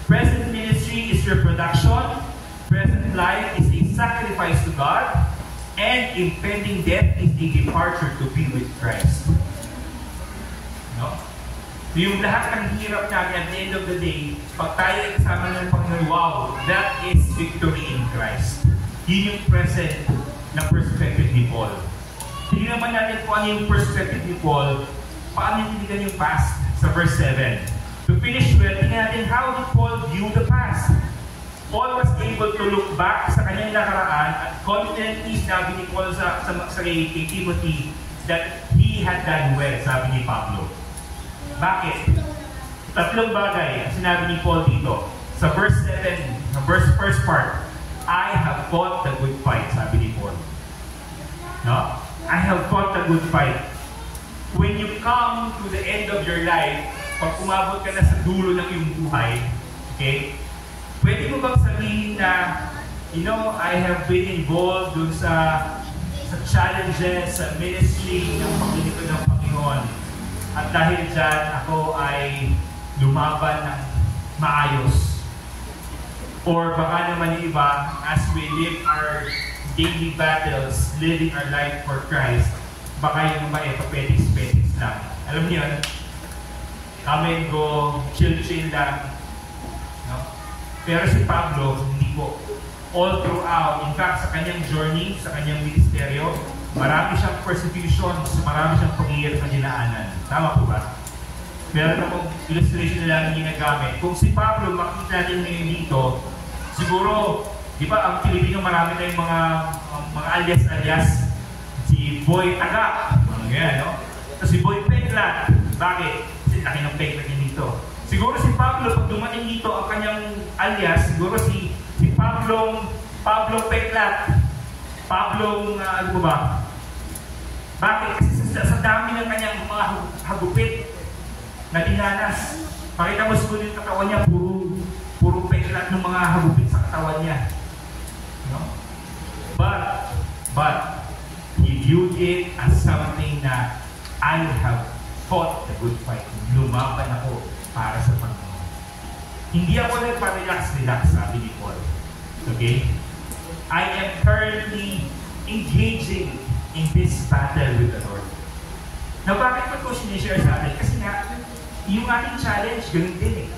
Present ministry is reproduction. Present life is a sacrifice to God. And impending death is a departure to be with Christ. No? So yung lahat ng hirap natin at the end of the day, pag tayo ay kasama ng Panginoon, wow, that is victory in Christ. Yun yung present na perspective ni Paul. Tingnan naman natin kung ano yung perspective ni Paul, paano tinigan yung past sa verse 7. To finish well, tingnan natin how did Paul view the past. Paul was able to look back sa kanyang nakaraan at confidently sabi ni Paul sa kay Timothy that he had done well, sabi ni Pablo. Bakit? Tatlong bagay ang sinabi ni Paul dito. Sa verse 7, sa first part, I have fought the good fight, sabi ni Paul. No? I have fought the good fight. When you come to the end of your life, pag umabot ka na sa dulo ng iyong buhay, okay, pwede mo bang sabihin na, you know, I have been involved dun sa challenges, sa ministry ng paglilingkod ng Panginoon. At dahil dyan, ako ay lumaban ng maayos. Or baka naman yung iba, as we live our daily battles, living our life for Christ, baka yung iba ito petiks lang. Alam niyo yun? Come and go, chill lang. No? Pero si Pablo, hindi po. All throughout, in fact, sa kanyang journey, sa kanyang ministeryo, marami siyang persecution, marami siyang paghihirap na dinaanan. Tama po ba? Meron akong illustration na lang ginagamit. Kung si Pablo, makikita natin ngayon dito, siguro, di ba, ang Pilipino marami tayong mga alias-alias. Si Boy Taga, ganyan, no? So, si Boy Peklat. Bakit? Kasi laki ng Peklat niya dito. Siguro si Pablo, pag dumating dito ang kanyang alias, siguro si Pablo Peklat. Pablong, ano ba? Bakit? Kasi sa dami ng kanyang mga hagupit na dinanas. Pakita mo siguro yung katawan niya, puro peklat ng mga hagupit sa katawan niya. No? But, he viewed it as something na I have fought the good fight. Lumaban ako para sa Panginoon. Hindi ako nagpa-relax, sabi ni Paul. Okay? I am currently engaging in this battle with the Lord. Now, bakit ko sinishare sa atin? Kasi nga, yung ating challenge, ganun din eh.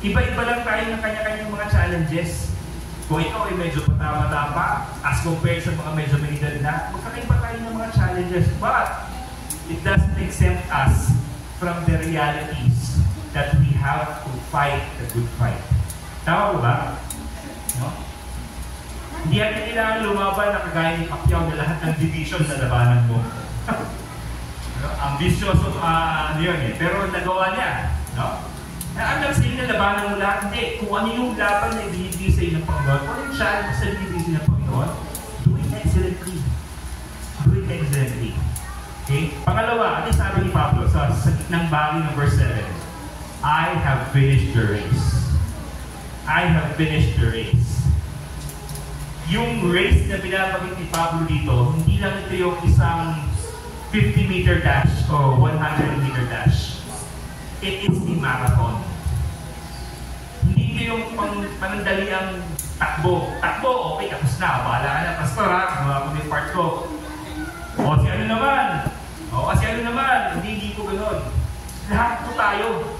Iba-iba lang tayo ng kanya-kanyang mga challenges. Kung ikaw ay medyo patama-tama, as compared sa mga medyo may edad na, magkakaiba tayo ng mga challenges. But, it doesn't exempt us from the realities that we have to fight the good fight. Tama po ba? No? Hindi natin kailangan lumaban na kagaya ni Pacquiao na lahat ng division na labanan mo. No? Ambitious of yun eh. Pero nagawa niya. No? Ang nagsayin na labanan mo lahat, hindi. Kung ano yung laban na ibinibigay sa iyo ng Panginoon, kung ano yung challenge sa ibinibigay ng Panginoon, do it excellently. Do it excellently. Okay? Pangalawa, ano sabi ni Pablo sa ng bagay ng verse 7? I have finished the race. I have finished the race. Yung race na pinapagit ni Pablo dito, hindi lang ito yung isang 50-meter dash o 100-meter dash. It is the marathon. Hindi ito yung panandaliang takbo. Takbo, okay, tapos na. Bahala ka na, pastor ha, gumawa ko yung part ko. O si ano naman? O kasi ano naman? Hindi ko gano'n. Lahat po tayo.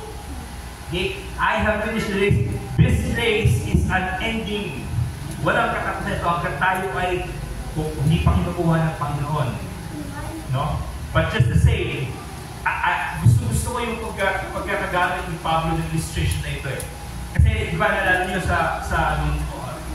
Okay? I have finished the race. This race is unending. Walang katapusan ito. Hanggang tayo ay hindi pa kinukuha ng Panginoon. No? But just to say, gusto ko yung pagkakagamit ni Pablo ng illustration na ito eh. Kasi di ba nalala niyo sa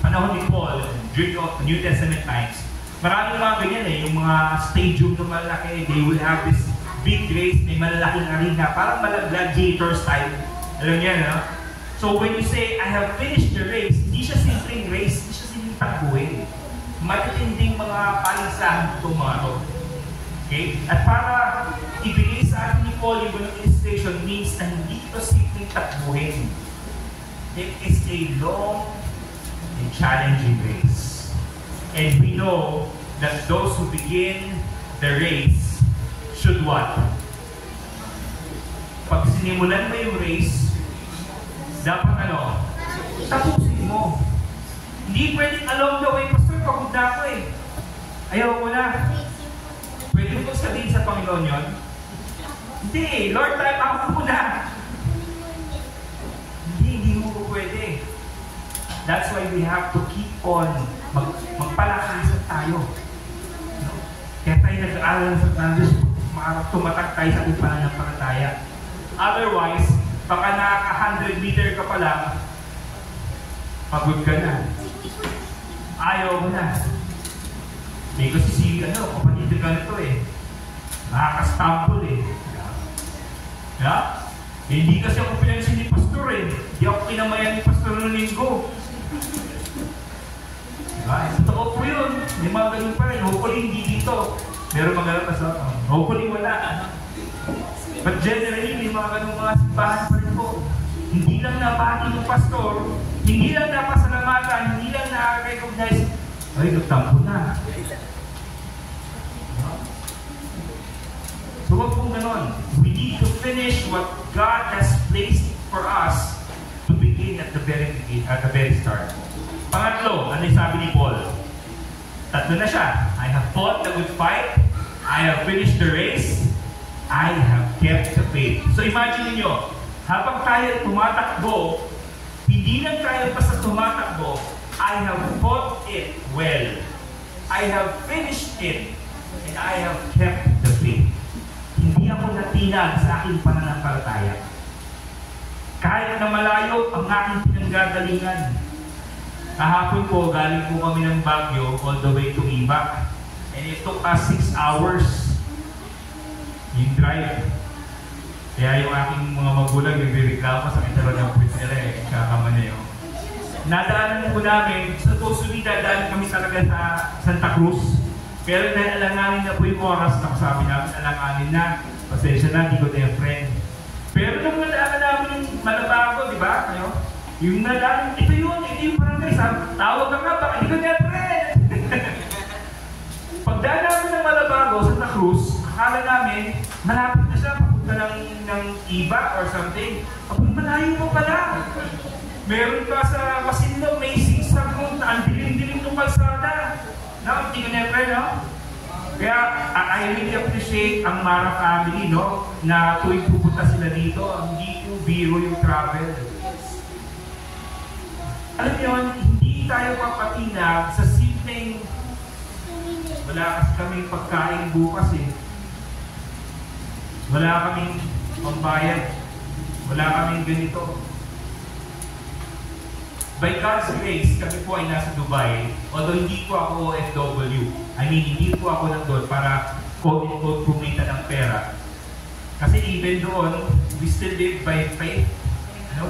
panahon ni Paul during the New Testament times, maraming mga ganyan eh, yung mga stadium na malaki, they will have this big race, may malalaking arena, parang gladiator style. Alam niya, no? So when you say, I have finished the race, hindi siya simpleng race, hindi siya simpleng takbuhin. Matitinding mga palisahan itong mga to. Okay? At para ibigay sa atin ni Paul yung ganung illustration means na hindi ito simpleng takbuhin. It is a long and challenging race. And we know that those who begin the race should what? Pag sinimulan mo yung race, dapat ano? Tapusin mo. Hindi pwedeng along the way, pastor, pagod na ako eh. Ayaw ko na. Pwede mo sabihin sa Panginoon yun? Hindi, Lord, time out mo na. Hindi mo po pwede. That's why we have to keep on magpalakasan tayo. No? Kaya tayo nag-aaral sa Diyos, tumatag tayo sa ating pananampalataya. Otherwise, baka nakaka-100 meter ka pa lang, pagod ka na. Ayaw mo na. May kasi si, kapatid ka na ito eh. Nakaka-stumble eh. Yeah? Hindi kasi ako pinansin ni Pastor eh. Hindi ako kinamayan ni Pastor ng linggo. Diba? Totoo po yun. May mga ganun pa rin. Hopefully hindi dito. Meron mga ganun pa sa hopefully wala. But generally, may mga ganun mga simbahan pa rin po. Hindi lang nabati ng Pastor, hindi lang napasalamatan, hindi lang na-recognize, ay, nagtampo na. So wag pong ganon. We need to finish what God has placed for us to begin at the very start. Pangatlo, ano yung sabi ni Paul? Tatlo na siya. I have fought the good fight. I have finished the race. I have kept the faith. So imagine niyo, habang tayo tumatakbo, hindi lang tayo basta tumatakbo, I have fought it well. I have finished it. And I have kept the faith. Hindi ako natinag sa aking pananampalataya. Kahit na malayo ang aking pinanggagalingan. Kahapon po, galing po kami ng Baguio all the way to Iba. And it took us 6 hours yung drive. Kaya yung aking mga magulang nagre-reklamo sa akin talaga po sila eh. Kakama na yun. Nadaanan po namin, supposed to be dadaan kami talaga sa Santa Cruz. Pero dahil alanganin na po yung oras, nakasabi namin alanganin na, pasensya na, hindi ko na yung friend. Pero nung nadaanan namin yung Malabago, di ba? Yung nadaanan, ito yung barangay, tawag na nga, baka hindi ko na yung friend. Pagdaan namin ng Malabago, Santa Cruz, akala namin, malapit na siya, papunta ng Iba or something. Kapag malayo mo pala. Meron pa sa Masinlong, may sigsag road na ang dilim-dilim ng kalsada. No, hindi ko never, no? Kaya, I really appreciate ang Mara family, no? Na tuwing pupunta sila dito, hindi ko biro yung travel. Alam niyo, hindi tayo papatinag sa simpleng wala kasi kaming pagkain bukas eh. Wala kaming pambayad. Wala kaming ganito. By God's grace, kami po ay nasa Dubai. Although hindi po ako OFW. I mean, hindi po ako nandun para quote-unquote kumita ng pera. Kasi even doon, we still live by faith.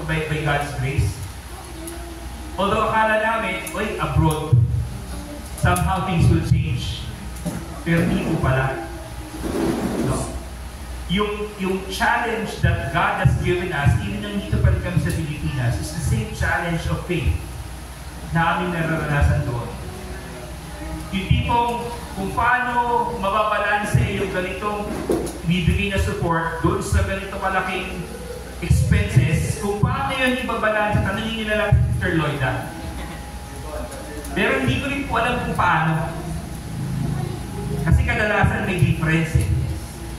By God's grace. Although akala namin, abroad, somehow things will change. Pero hindi po pala. No. Yung challenge that God has given us, even nang dito pa rin kami sa Pilipinas, is the same challenge of faith na aming nararanasan doon. Yung tipong kung paano mababalanse yung ganitong bibigay na support doon sa ganito malaking expenses, kung paano yun ibabalanse, tanongin nila lang si Sister Lloyda. Pero hindi ko rin po alam kung paano. Kasi kadalasan may difference eh.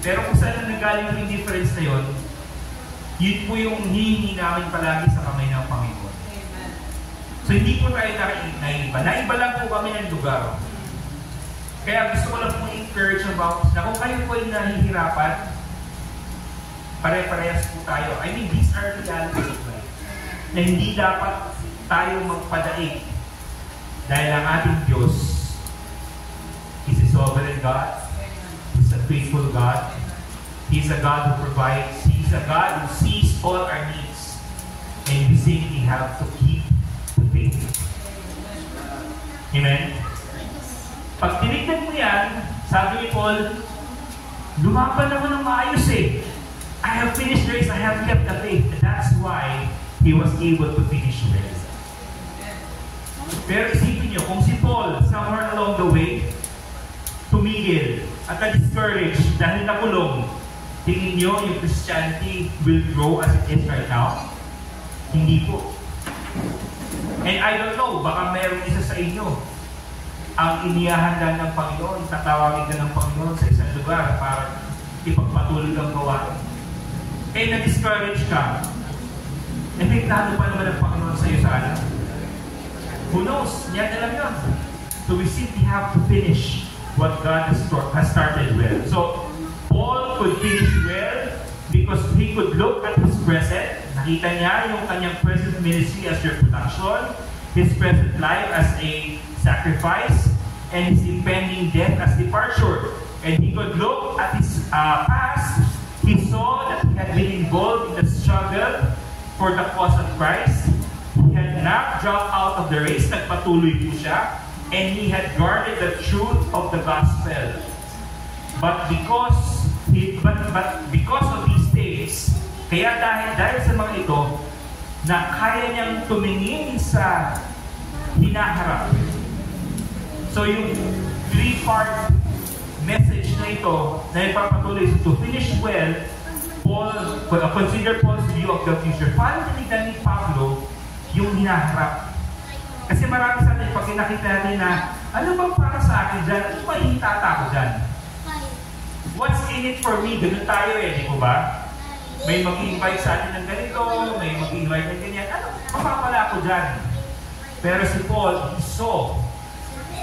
Pero kung saan nanggaling yung difference na yun po yung hihingi namin palagi sa kamay ng Panginoon. So hindi po tayo naiba. Naiba lang po kami ng lugar. Kaya gusto ko lang po encourage about na kung kayo po ay nahihirapan, pare-parehas po tayo. I mean, these are realities of life. Na hindi dapat tayo magpadaig. Dahil ang ating Diyos is a sovereign God. He's a faithful God. He's a God who provides. He's a God who sees all our needs. And we simply have to keep the faith. Amen? Pag tinignan mo yan, sabi ni Paul, lumaban naman ng maayos eh. I have finished the race, I have kept the faith. And that's why he was able to finish the race. Pero isipin nyo, kung si Paul, somewhere along the way, tumigil at na-discouraged dahil nakulong, tingin nyo yung Christianity will grow as it is right now? Hindi po. And I don't know, baka meron isa sa inyo ang inihahanda ng Panginoon, tatawagin ka ng Panginoon sa isang lugar para ipagpatuloy ang gawain. Eh, na-discourage ka. Eh, may plano pa naman ng Panginoon sa iyo sana. Who knows? Yan na lang yun. So we simply have to finish what God has started with. So, Paul could finish well because he could look at his present. Nakita niya yung kanyang present ministry as your production, his present life as a sacrifice, and his impending death as departure. And he could look at his past. He saw that he had been involved in the struggle for the cause of Christ. He had not dropped out of the race, nagpatuloy po siya, and he had guarded the truth of the gospel. But because of these things, kaya dahil sa mga ito, na kaya niyang tumingin sa hinaharap. So yung three-part message na ito na ipapatuloy to finish well, consider Paul's view of the future. Paano tinignan ni Pablo yung hinaharap? Kasi marami sa atin, pag kinakita natin na, ano bang para sa akin dyan? Ano ba ihitata ko dyan? What's in it for me? Ganun tayo di ko ba? May mag-invite sa atin ng ganito, may mag-invite ng ganyan. Ano? Mapapala ko dyan. Pero si Paul, he saw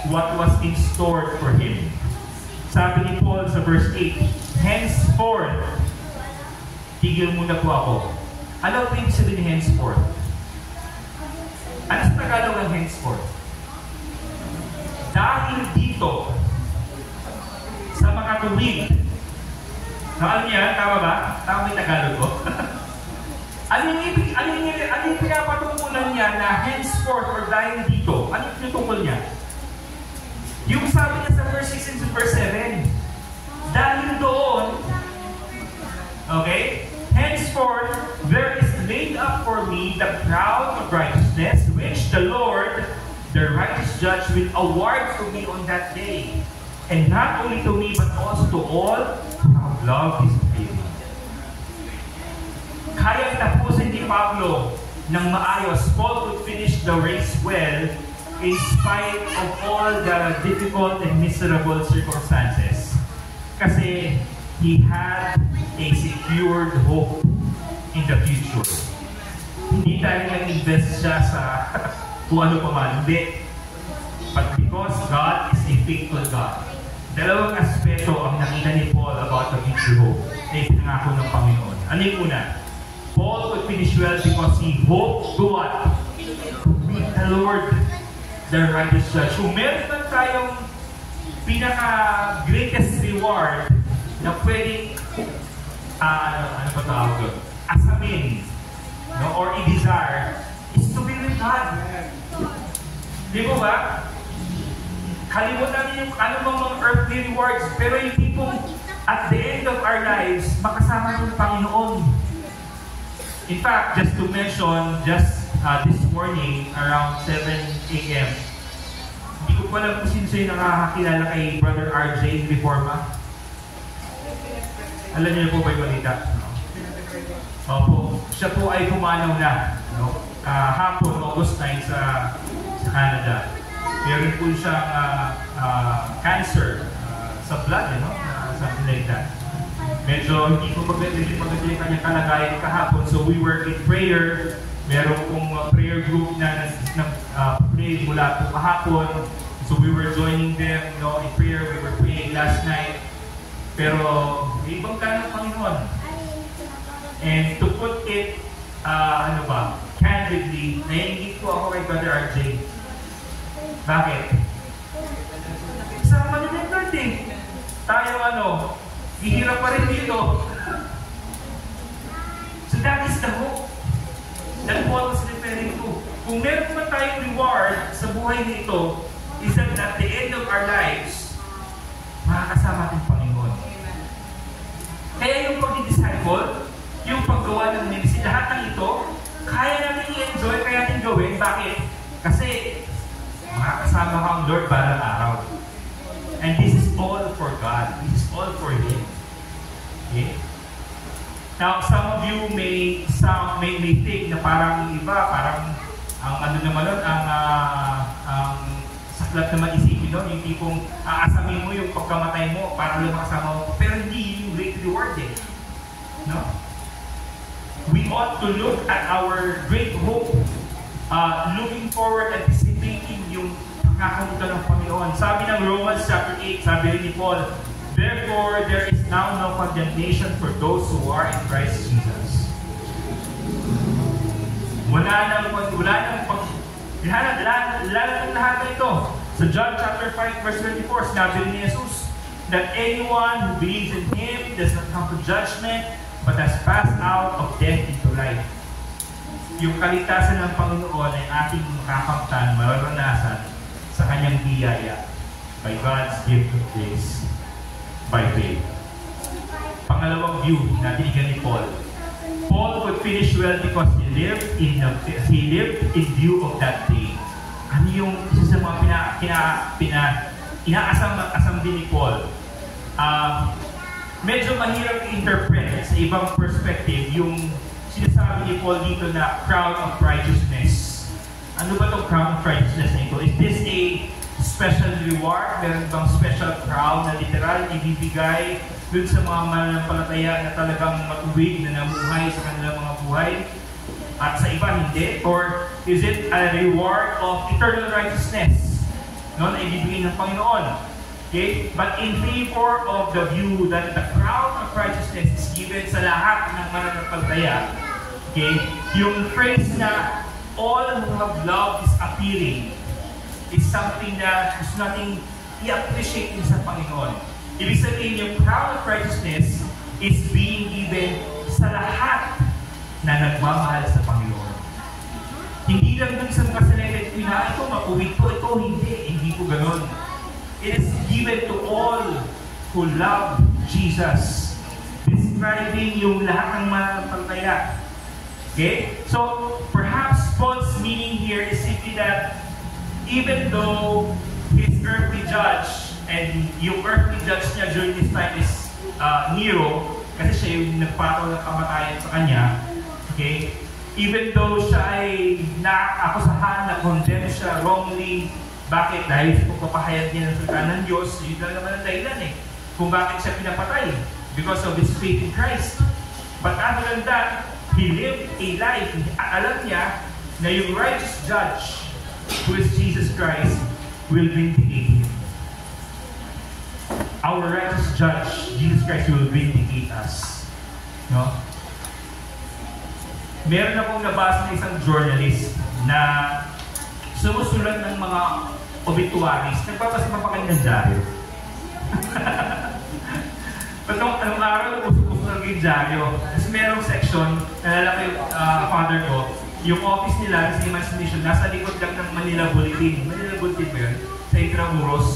what was in store for him. Sabi ni Paul sa verse 8, henceforth, tigil muna po ako. Ano po yung sabi ni henceforth? Ano sa Tagalog ng henceforth? Dahil dito, sa mga tuwid, alam niya, tama ba? Tama yung Tagalog ko? Ano yung pinapatungulan niya na henceforth or dahil dito? Ano yung pinutungkol niya? Yung sabi niya sa verse 6 and verse 7, dahil doon, okay, henceforth, there is laid up for me the crown of righteousness, which the Lord, the righteous judge, will award to me on that day. And not only to me, but also to all who have loved His faith. Kaya tapusin ni Pablo ng maayos. Paul could finish the race well in spite of all the difficult and miserable circumstances. Kasi he had a secured hope in the future. Hindi dahil nag-invest siya sa kung ano pa man. Hindi. But because God is a faithful God. Dalawang aspeto ang nakita ni Paul about the future hope na ipinangako ng Panginoon. Ano yung una? Paul could finish well because he hoped to what? To meet the Lord, the righteous judge. Kung meron man tayong pinaka-greatest reward na pwedeng ano pa tawag doon? Asamin, no? Or i-desire is to be with God. Di ba ba? Kalimutan natin yung anumang mga earthly rewards, pero yung tipong at the end of our lives, makasama ng Panginoon. In fact, just to mention, just this morning, around 7 a.m., hindi ko pa lang kung sino sa'yo nakakakilala kay Brother RJ Reforma. Alam niyo po ba yung balita? Opo. Siya po ay pumanaw na. No? Hapon, August 9 sa Canada. Meron po siyang cancer sa blood, something like that. Medyo hindi ko maganda yung kanyang kalagayan kahapon. So we were in prayer. Meron pong prayer group na pray mula po kahapon. So we were joining them in prayer. We were praying last night. Pero ibang plano ng Panginoon. And to put it, candidly, naiingit po ako kay Brother RJ. Bakit? Sama din ng Lord eh. Tayo hihirap pa rin dito. So that is the hope that Paul was referring to. Kung meron man tayong reward sa buhay nito, is that at the end of our lives, makakasama ating Panginoon. Kaya yung pag-disciple, yung paggawa ng ministry, lahat ng ito, kaya natin i-enjoy, kaya natin gawin. Bakit? Kasi makakasama ka ang Lord balang araw. And this is all for God. This is all for Him. Okay? Now, some of you may think na parang iba, parang ang saklap naman isipin doon, yung tipong aasamin mo yung pagkamatay mo para lang makasama mo. Pero hindi yung great reward eh. No? We ought to look at our great hope, looking forward, anticipating yung pagkakamutan ng Panginoon. Sabi ng Romans chapter 8, sabi rin ni Paul, therefore, there is now no condemnation for those who are in Christ Jesus. Wala nang lahat na ito. So John chapter 5 verse 24, sinabi rin ni Jesus that anyone who believes in Him does not come to judgment, but has passed out of death into life. Yung kaligtasan ng Panginoon ay ating makakamtan, mararanasan sa Kanyang biyaya by God's gift of grace by faith. Pangalawang view na tinigan ni Paul. Paul could finish well because he lived in view of that day. Ano yung isa sa mga inaasam din ni Paul? Medyo mahirap i-interpret sa ibang perspective yung sinasabi ni Paul dito na crown of righteousness. Ano ba itong crown of righteousness na ito? Is this a special reward? Meron bang special crown na literal ibibigay dun sa mga mananampalataya na talagang matuwid na namuhay sa kanilang mga buhay? At sa iba hindi? Or is it a reward of eternal righteousness? No, na ibibigay ng Panginoon. Okay? But in favor of the view that the crown of righteousness is given sa lahat ng mananampalataya, okay? Yung phrase na all who have loved is appearing is something na gusto nating i-appreciate din sa Panginoon. Ibig sabihin, yung crown of righteousness is being given sa lahat na nagmamahal sa Panginoon. Hindi lang dun sa mga selected na ito, mapuwid ko, ito, hindi po ganun. It is given to all who love Jesus. Describing yung lahat ng mananampalataya. Okay? So, perhaps Paul's meaning here is simply that even though his earthly judge, and yung earthly judge niya during this time is Nero, kasi siya yung nagpataw ng kamatayan sa kanya, okay? Even though siya ay naakusahan, na-condemn siya wrongly. Bakit? Dahil sa pagpapahayag niya ng salita ng Diyos, yun lang naman ang dahilan eh. Kung bakit siya pinapatay. Because of his faith in Christ. But other than that, he lived a life. At alam niya na yung righteous judge, who is Jesus Christ, will vindicate him. Our righteous judge, Jesus Christ, will vindicate us. No? Meron akong nabasa na isang journalist na sumusulat ng mga obituaries. Nagbabasa pa kayo ng dyaryo. Anong araw, uso-uso ng dyaryo. Kasi merong section, nalala ko yung father ko, yung office nila sa Imagination, nasa likod lang ng Manila Bulletin. Manila Bulletin ba yun? Sa Intramuros.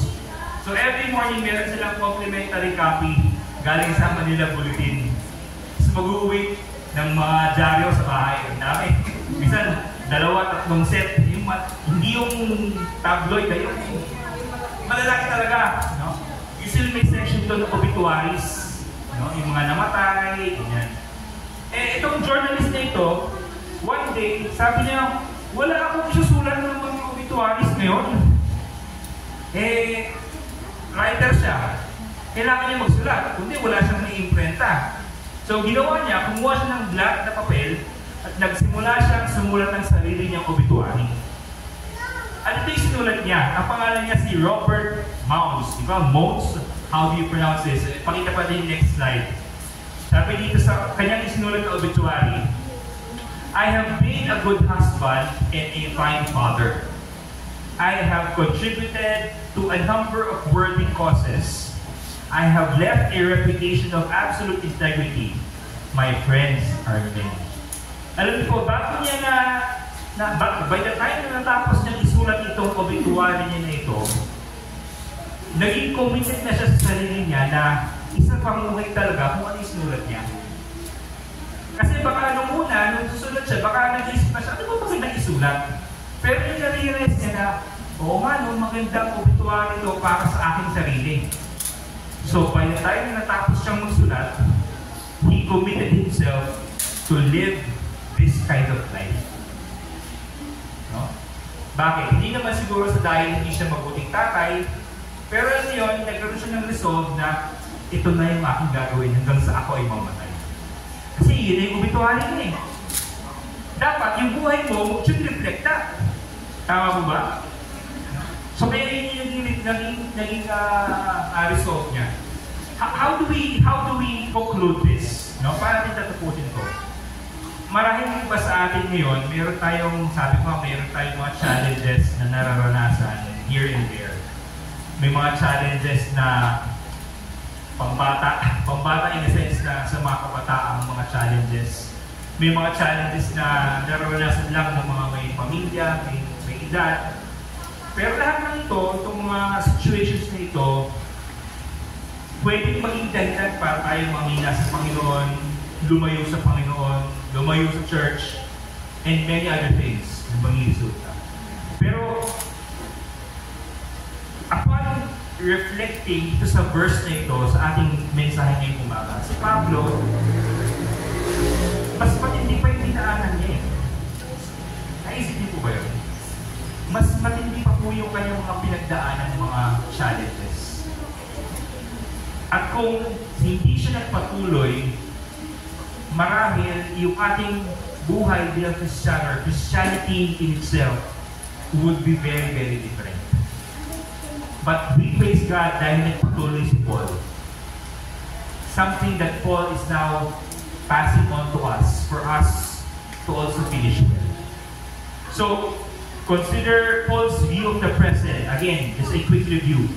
So every morning, meron silang complimentary copy galing sa Manila Bulletin. So mag-uwi ng mga dyaryo sa bahay. Ang dami. Minsan, 2-3 set. Hindi yung tabloid, yung malalaki talaga. No? Usually may section doon ng obituaries. No? Yung mga namatay, ganyan. Itong journalist na ito, one day, sabi niya, wala akong isusulat ng mga obituaries ngayon. Writer siya. Kailangan niya magsulat. Kundi wala siyang nai-imprenta. So, ginawa niya, kumuha siya ng black na papel at nagsimula siyang sumulat ng sarili niyang obituary. At ito yung sinulat niya. Ang pangalan niya si Robert Mounds. Di ba? Mounds? How do you pronounce this? Pakita pa din yung next slide. Sabi dito sa kanyang isinulat na obituary, I have been a good husband and a fine father. I have contributed to a number of worthy causes. I have left a reputation of absolute integrity. My friends are many. Alam niyo po, bago niya by the time na natapos niya isulat itong obituary niya na ito, naging committed na siya sa sarili niya na isang pamuhay talaga kung ano isulat niya. Kasi baka nung susulat siya, baka nag-isip na siya, ano ba magandang isulat? Pero yung na-realize niya na, oo nga, magandang obituary ito para sa aking sarili. So, by the time na natapos siyang magsulat, he committed himself to live this kind of life. No? Bakit? Hindi naman siguro sa dahil hindi siya mabuting tatay, pero ano yun, nagkaroon siya ng resolve na ito na yung aking gagawin hanggang sa ako ay mamatay. Kasi yun ay obituary niya eh. Dapat yung buhay mo should reflect that. Tama mo ba? So kaya yun yung naging resolve niya. How do we conclude this? No? Para din tatapusin ko. Marahil ba sa atin ngayon, meron tayong, sabi ko, meron tayong mga challenges na nararanasan here and there. May mga challenges na pambata in a sense na sa mga kabataang mga challenges. May mga challenges na nararanasan lang ng mga may pamilya, may edad. Pero lahat ng ito, itong mga situations na ito, pwedeng maging dahilan para tayo mamina sa Panginoon, lumayo sa Panginoon, lumayo sa church, and many other things na mangiresulta. Pero, upon reflecting ito sa verse na ito, sa ating mensahe ngayong umaga, si Pablo, mas matindi pa yung dinaanan niya eh. Naisip niyo po ba yun? Mas matindi pa po yung kanyang mga pinagdaanan ng mga challenges. At kung hindi siya nagpatuloy, marahil yung ating buhay bilang Christian or Christianity in itself would be very, very different. But we praise God dahil nagpatuloy si Paul. Something that Paul is now passing on to us for us to also finish well. So, consider Paul's view of the present. Again, just a quick review.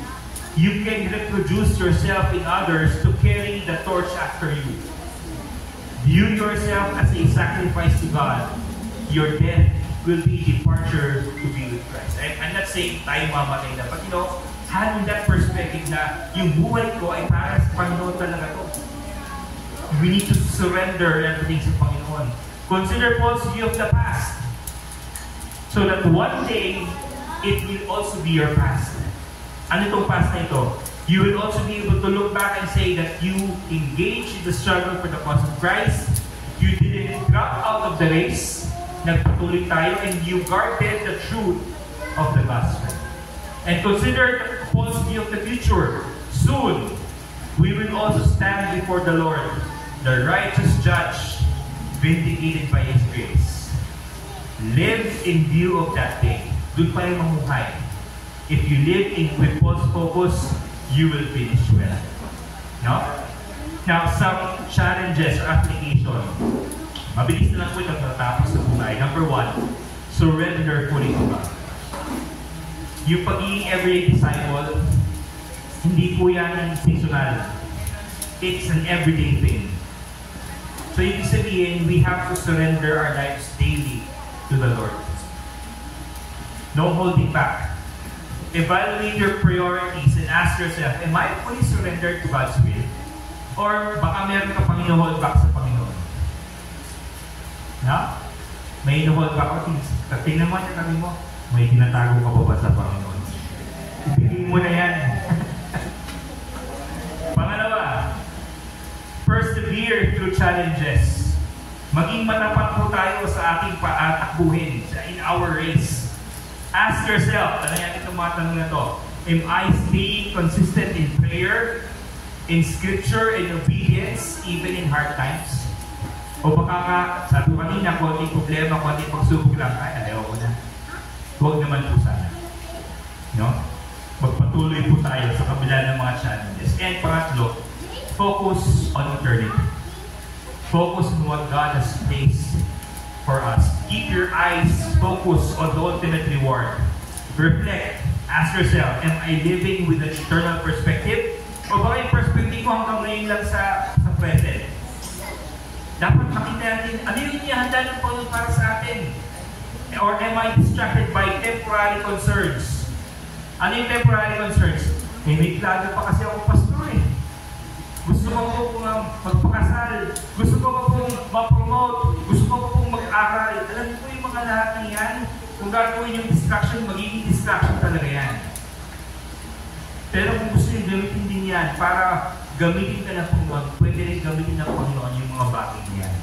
You can reproduce yourself in others to carry the torch after you. View yourself as a sacrifice to God. Your death will be departure to be with Christ. I'm not saying tayo mamatay na, but you know, having that perspective na yung buhay ko ay para sa Panginoon talaga to. We need to surrender everything sa Panginoon. Consider Paul's view of the past. So that one day, it will also be your past. Ano itong past na ito? You will also be able to look back and say that you engaged in the struggle for the cause of Christ. You didn't drop out of the race. nagpatuloy tayo and you guarded the truth of the gospel. And consider the possibility of the future. Soon, we will also stand before the Lord, the righteous judge, vindicated by His grace. Live in view of that day. Doon pa yung mamuhay. If you live in with Paul's focus, you will finish well. No? Now, some challenges or application. Mabilis na lang po ito natapos sa buhay. Number 1, surrender fully to God. Yung pagiging everyday disciple, hindi po yan seasonal. It's an everyday thing. So ibig sabihin, we have to surrender our lives daily to the Lord. No holding back. Evaluate your priorities and ask yourself, am I fully surrendered to God's will? Or baka meron ka pang hold back sa Panginoon? Na? May hold back o tingnan mo, sabi mo, may tinatago ka ba sa Panginoon? Ibigay mo na yan. Pangalawa, persevere through challenges. Maging matapat po tayo sa ating paatakbuhin in our race. Ask yourself, ano yan itong mga tanong na to? Am I staying consistent in prayer, in scripture, and obedience, even in hard times? O baka nga, sabi ko kanina, konting problema, konting pagsubok lang, ay, ayaw ko na. Huwag naman po sana. No? Magpatuloy po tayo sa kabila ng mga challenges. And pangatlo, focus on eternity. Focus on what God has placed for us. Keep your eyes focused on the ultimate reward. Reflect. Ask yourself, am I living with an eternal perspective? O baka yung perspective ko hanggang ngayon lang sa present? Dapat makita natin, ano yung inihanda ng Panginoon para sa atin? Or am I distracted by temporary concerns? Ano yung temporary concerns? May plano pa kasi ako pastor eh. Gusto ko po magpakasal. Gusto ko po ma-promote. Gusto ko po mag-aral. Alam niyo po yung mga lahat ng yan, kung gagawin yung distraction, magiging distraction talaga yan. Pero kung gusto nyo gamitin din yan para gamitin ka ng Panginoon, pwede rin gamitin ng Panginoon yung mga bagay niyan.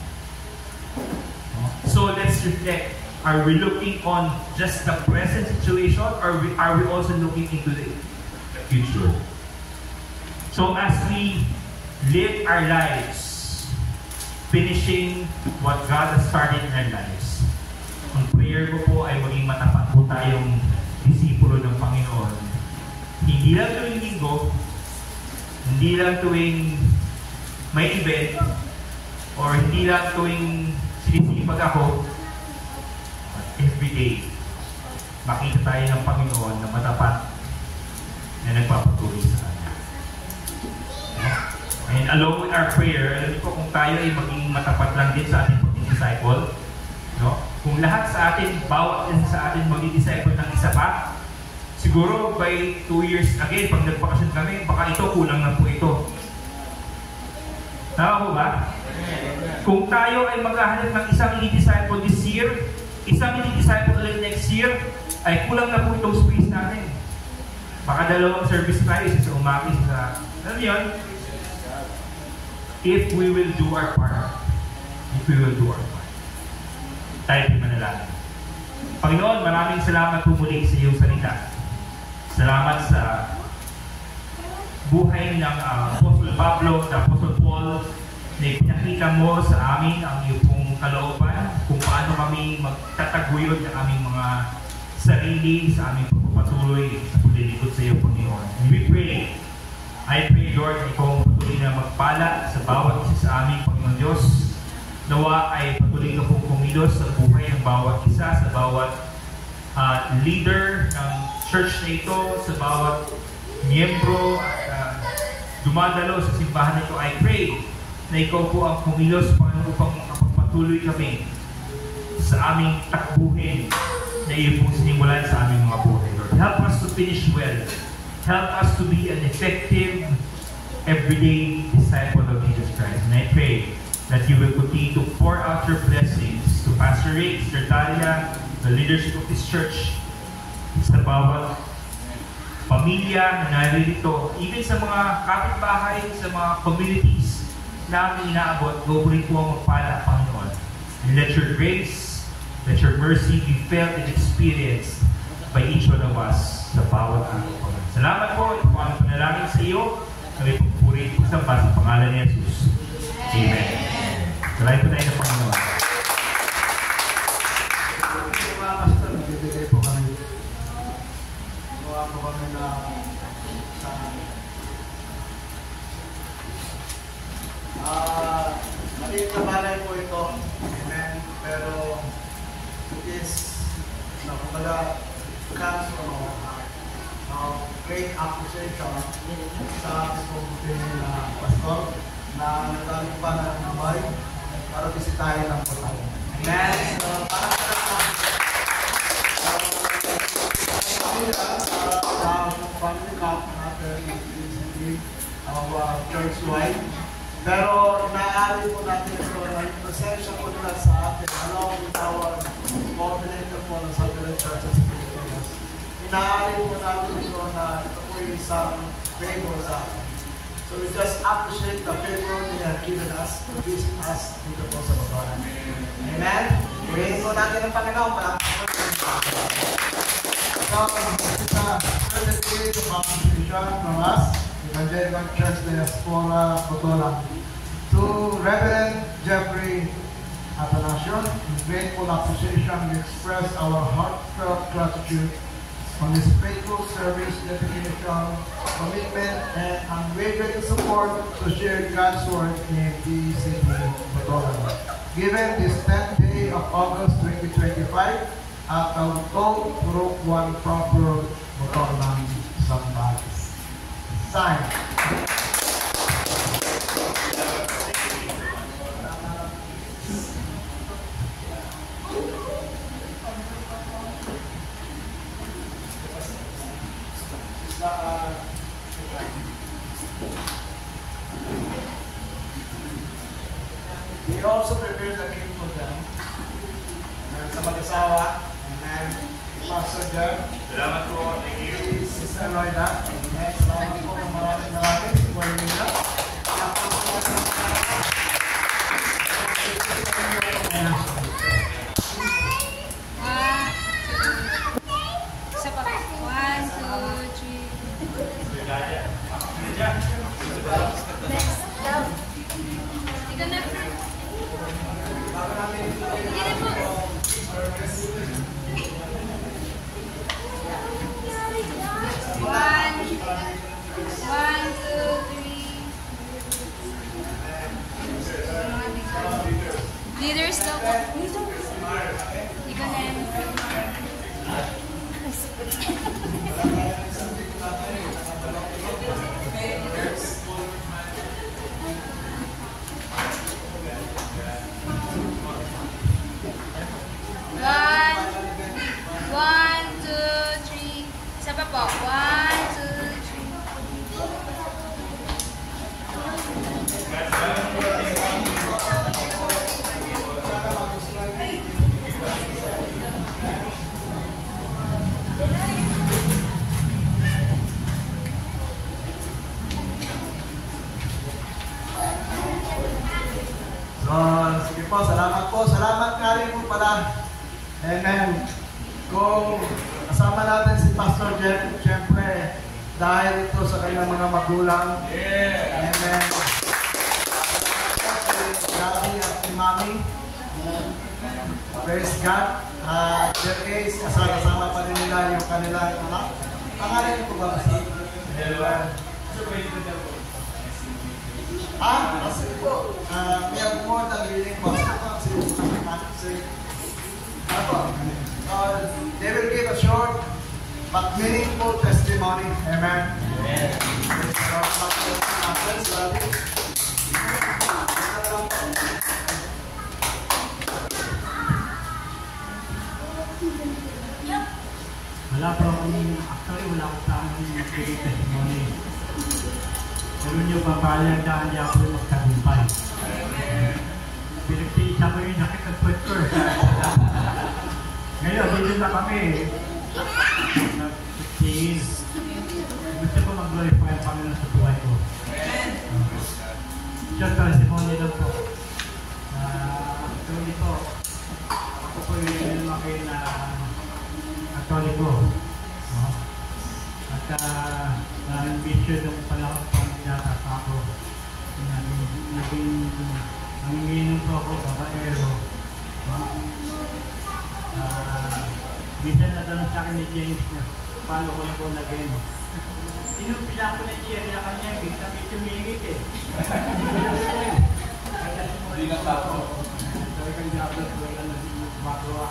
So let's reflect. Are we looking on just the present situation, or are we also looking into the future? So as we live our lives, finishing what God has started in our lives, ang prayer ko po ay maging matapat po tayong disipulo ng Panginoon. Hindi lang tuwing linggo, hindi lang tuwing may event, or hindi lang tuwing sinisipag ako, every day, makita tayo ng Panginoon na matapat na nagpapatuloy sa Kanya. And along with our prayer, alam ko kung tayo ay maging matapat lang din sa ating pag-disciple, no? Kung lahat sa atin, bawat isa sa atin mag-disciple ng isa pa, siguro by 2 years again, pag nagbakasyon kami, baka ito, kulang na po ito. Tama po ba? Kung tayo ay maghahanap ng isang i-disciple this year, isang i-disciple ulit next year, ay kulang na po itong space natin. Baka dalawang service tayo, isa sa umaga, isa sa... Alam niyo yun? If we will do our part. If we will do our part. Tayo din manalangin. Panginoon, maraming salamat po muli sa iyong salita. Salamat sa buhay ng Apostol Pablo, sa Apostol Paul, na ipinakita mo sa amin ang iyong kalooban, kung paano kami magtataguyod ng aming mga sarili sa aming pagpapatuloy sa paglilingkod sa iyo, Panginoon. And we pray, I pray, Lord, na ikaw patuloy na magpala sa bawat isa sa aming Panginoon Diyos. Nawa ay patuloy ka pong kumilos sa buhay ng bawat isa, sa bawat leader ng church na ito, sa bawat miyembro at dumadalo sa simbahan na ito. I pray na ikaw po ang kumilos, Panginoon, upang makapagpatuloy kami sa aming takbuhin na iyo pong sinimulan sa aming mga buhay, Lord. Help us to finish well. Help us to be an effective, everyday disciple of Jesus Christ. And I pray that you will continue to pour out your blessings to Pastor Rick, Sister Dalia, the leadership of this church, sa bawat pamilya na naririto, even sa mga kapitbahay, sa mga communities na aming inaabot, go rin po ang magpala, Panginoon. And let your grace Let your mercy be felt and experienced by each one of us sa bawat araw po. Salamat po. Ito po ang panalangin sa iyo. Kami pagpuri po sa pangalan ni Jesus. Amen. Salamat po tayo ng Panginoon. Mga pastor, nagbibigay po kami. Gawa po kami na sa maliit na balay po ito. Amen. Pero it is kumbaga comes from great appreciation sa pagpupunti na pastor na nagaling pa ng Dubai para bisitahin ang po tayo. Amen. So, para sa family camp natin recently church-wide. Pero inaari po natin ito na yung presensya po nila sa atin along with our coordinator po ng Southern Churches Pilipinas. Inaari po natin ito na ito po yung isang favor sa atin. So we just appreciate the favor they have given us to visit us dito po sa Bacoran. Amen. Purihin po natin ang Panginoon. Palakpakan po. So, it's a certificate of appreciation from us, Evangelical Church Diaspora Bacoran, to Reverend Jeffrey Atanacion. In grateful appreciation, we express our heartfelt gratitude on his faithful service, dedication, commitment, and unwavering support to share God's word in DCP Bacoran. Given this 10th day of August 2025, at the Gold Group 1 Proper Bacoran, Zambales. Signed. We also prepared the cake for them. Sa mag-asawa, and Pastor Jeff. Salamat po. Thank you. Sister Royda. Salamat po ng maraming. Buwan nila. Isa pa. 1, 2, 3. Ikaw na. Sige na po. One, 2, 3. Leaders daw po. Ikaw na. One, 2, 3. Isa pa po. 1, 2, 3. Sige po, salamat po. Salamat nga rin po pala. Amen. Kung kasama natin si Pastor Jeff, siyempre, dahil ito sa kanyang mga magulang. Amen. Daddy at si Mami. Praise God. There is, kasama pa rin nila yung kanilang anak. Pangalan niyo po ba kasi? Kasi po, we have more than willing po. They will give a short but meaningful testimony. Amen. Wala pa akong, actually wala akong saan yung testimony. Pero nyo papalandaan niya ako yung magtagumpay. Pinagsiisa mo yung sakit ng foot ko. Ngayon, dito na kami. Gusto ko mag-glorify ang Panginoon sa buhay ko. Short testimony lang po. Actually po, ako po yung ko. No? At na-ambisyon nung panahon pa nilata ako. Nanginginom po ako, babaero. Minsan natanong sa akin ni James na paano ko na po nag-game. Sinupila ko na Jerry na kanya, bigla may tumingit eh. Hindi lang tapo. Talagang dapat ko lang magawa.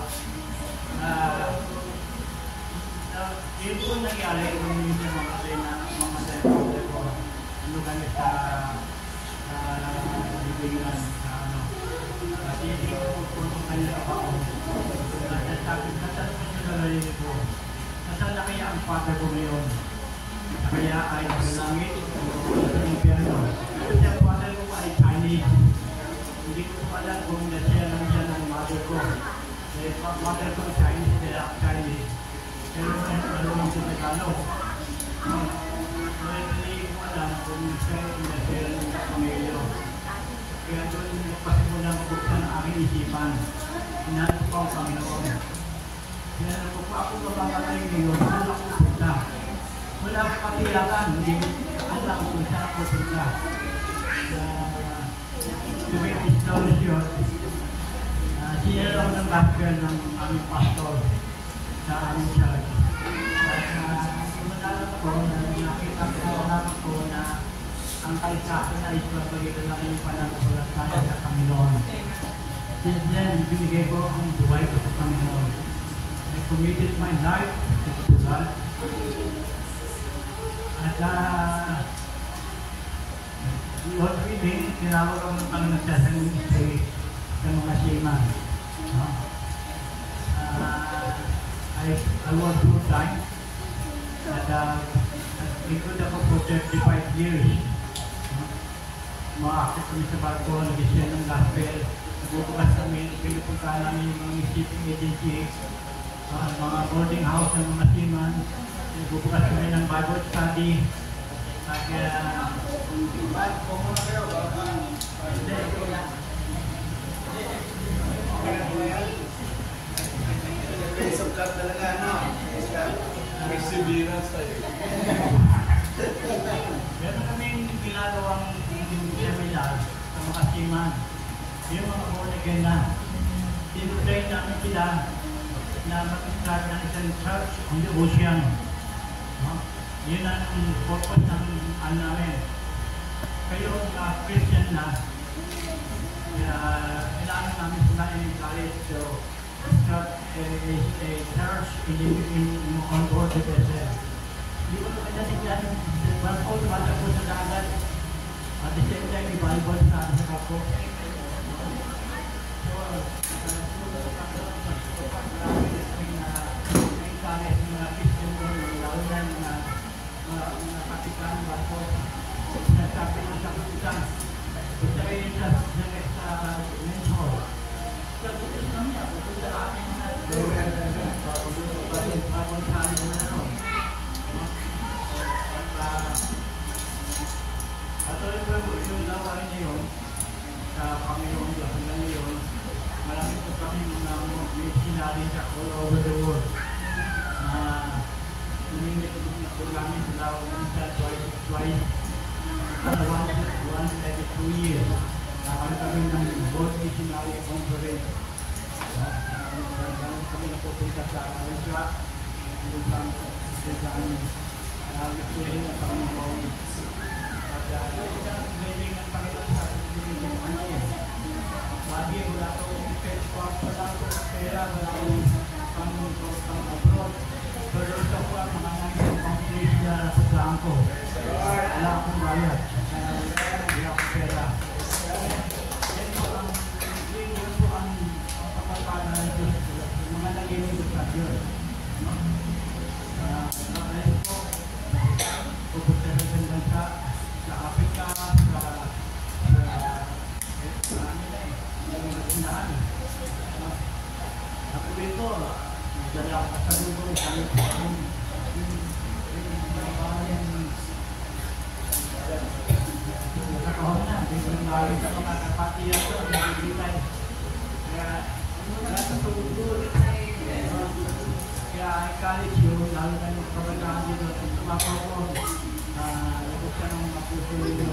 Yun po nangyari kung minsan mga tayo ko. Ano kami sa libigan sa ano. Kasi hindi ko kung kanila pa ako. Natanong ko sa sarili ko. Nasaan na kaya ang father ko ngayon? Kaya ay langit o sa impyerno. Kasi ang father ko ay Chinese. Hindi ko alam kung nasiya lang siya ng mother ko. Mother ko Chinese, kaya Chinese. Pero ano sa Tagalog. Hindi ko alam kung siya nasiya ng pamilya. Kaya doon pasimula mabuksan ang aking isipan. Inaano ko ang Panginoon. Kaya kung ako mababatay ngayon, wala ko punta. Wala akong patilakan, hindi wala akong punta ako punta. To make this story short, sinira ako ng gospel ng aming pastor sa aming church. At sumunod ako na nakita ko na ang kalisakin ay pagitan na kayong pananampalataya sa Panginoon. Since then, binigay ko ang buhay ko sa Panginoon. I committed my life to God. At what we did, tinawag ako ng Panginoon sa mga seaman. I was full-time. At ikot ako for 35 years. Maakit kami sa barko, nag-share ng gospel. Nagbubukas kami, pinupuntahan namin yung mga shipping agency, mga boarding house ng mga seaman. Nagbubukas kami ng Bible study. Sungkat talaga, no? Perseverance tayo. Meron kaming ginagawang seminar sa mga seaman. Yung mga born again na. Tinutrain namin sila na mag-start ng isang church on the ocean. Yun ang purpose ng namin. Kayo mga Christian na, kailangan namin sila i-encourage to start a church on board the vessel. Hindi ko naman natin yan, barko, bata po sa dagat, at the same time, i-Bible sa kapko. all over the world. Once every 2 years. Kami ng World Missionary Conference. Kami napupunta sa Asia. Nagsuhin ang Panginoon. At galing ang Panginoon sa ating mga lagi wala akong pera, wala akong pera, wala akong pang-abroad. Pero ito po ang mga nangyayon pang-place na sa blanco. Wala akong bayad. Wala akong pera. Yun po ang kapapala ng Diyos. Yung mga nangyayon sa Diyos. Ngayon po, pupunta sa bansa, sa Africa, ako dito, dala ako sa lugo, kami po yung nakakahon na, hindi ko nang gawin sa mga kapatiyan ko, nagigilay. Kaya, wala sa lugo, kaya I encourage you ako ko, lubos ka ng mapuso nyo.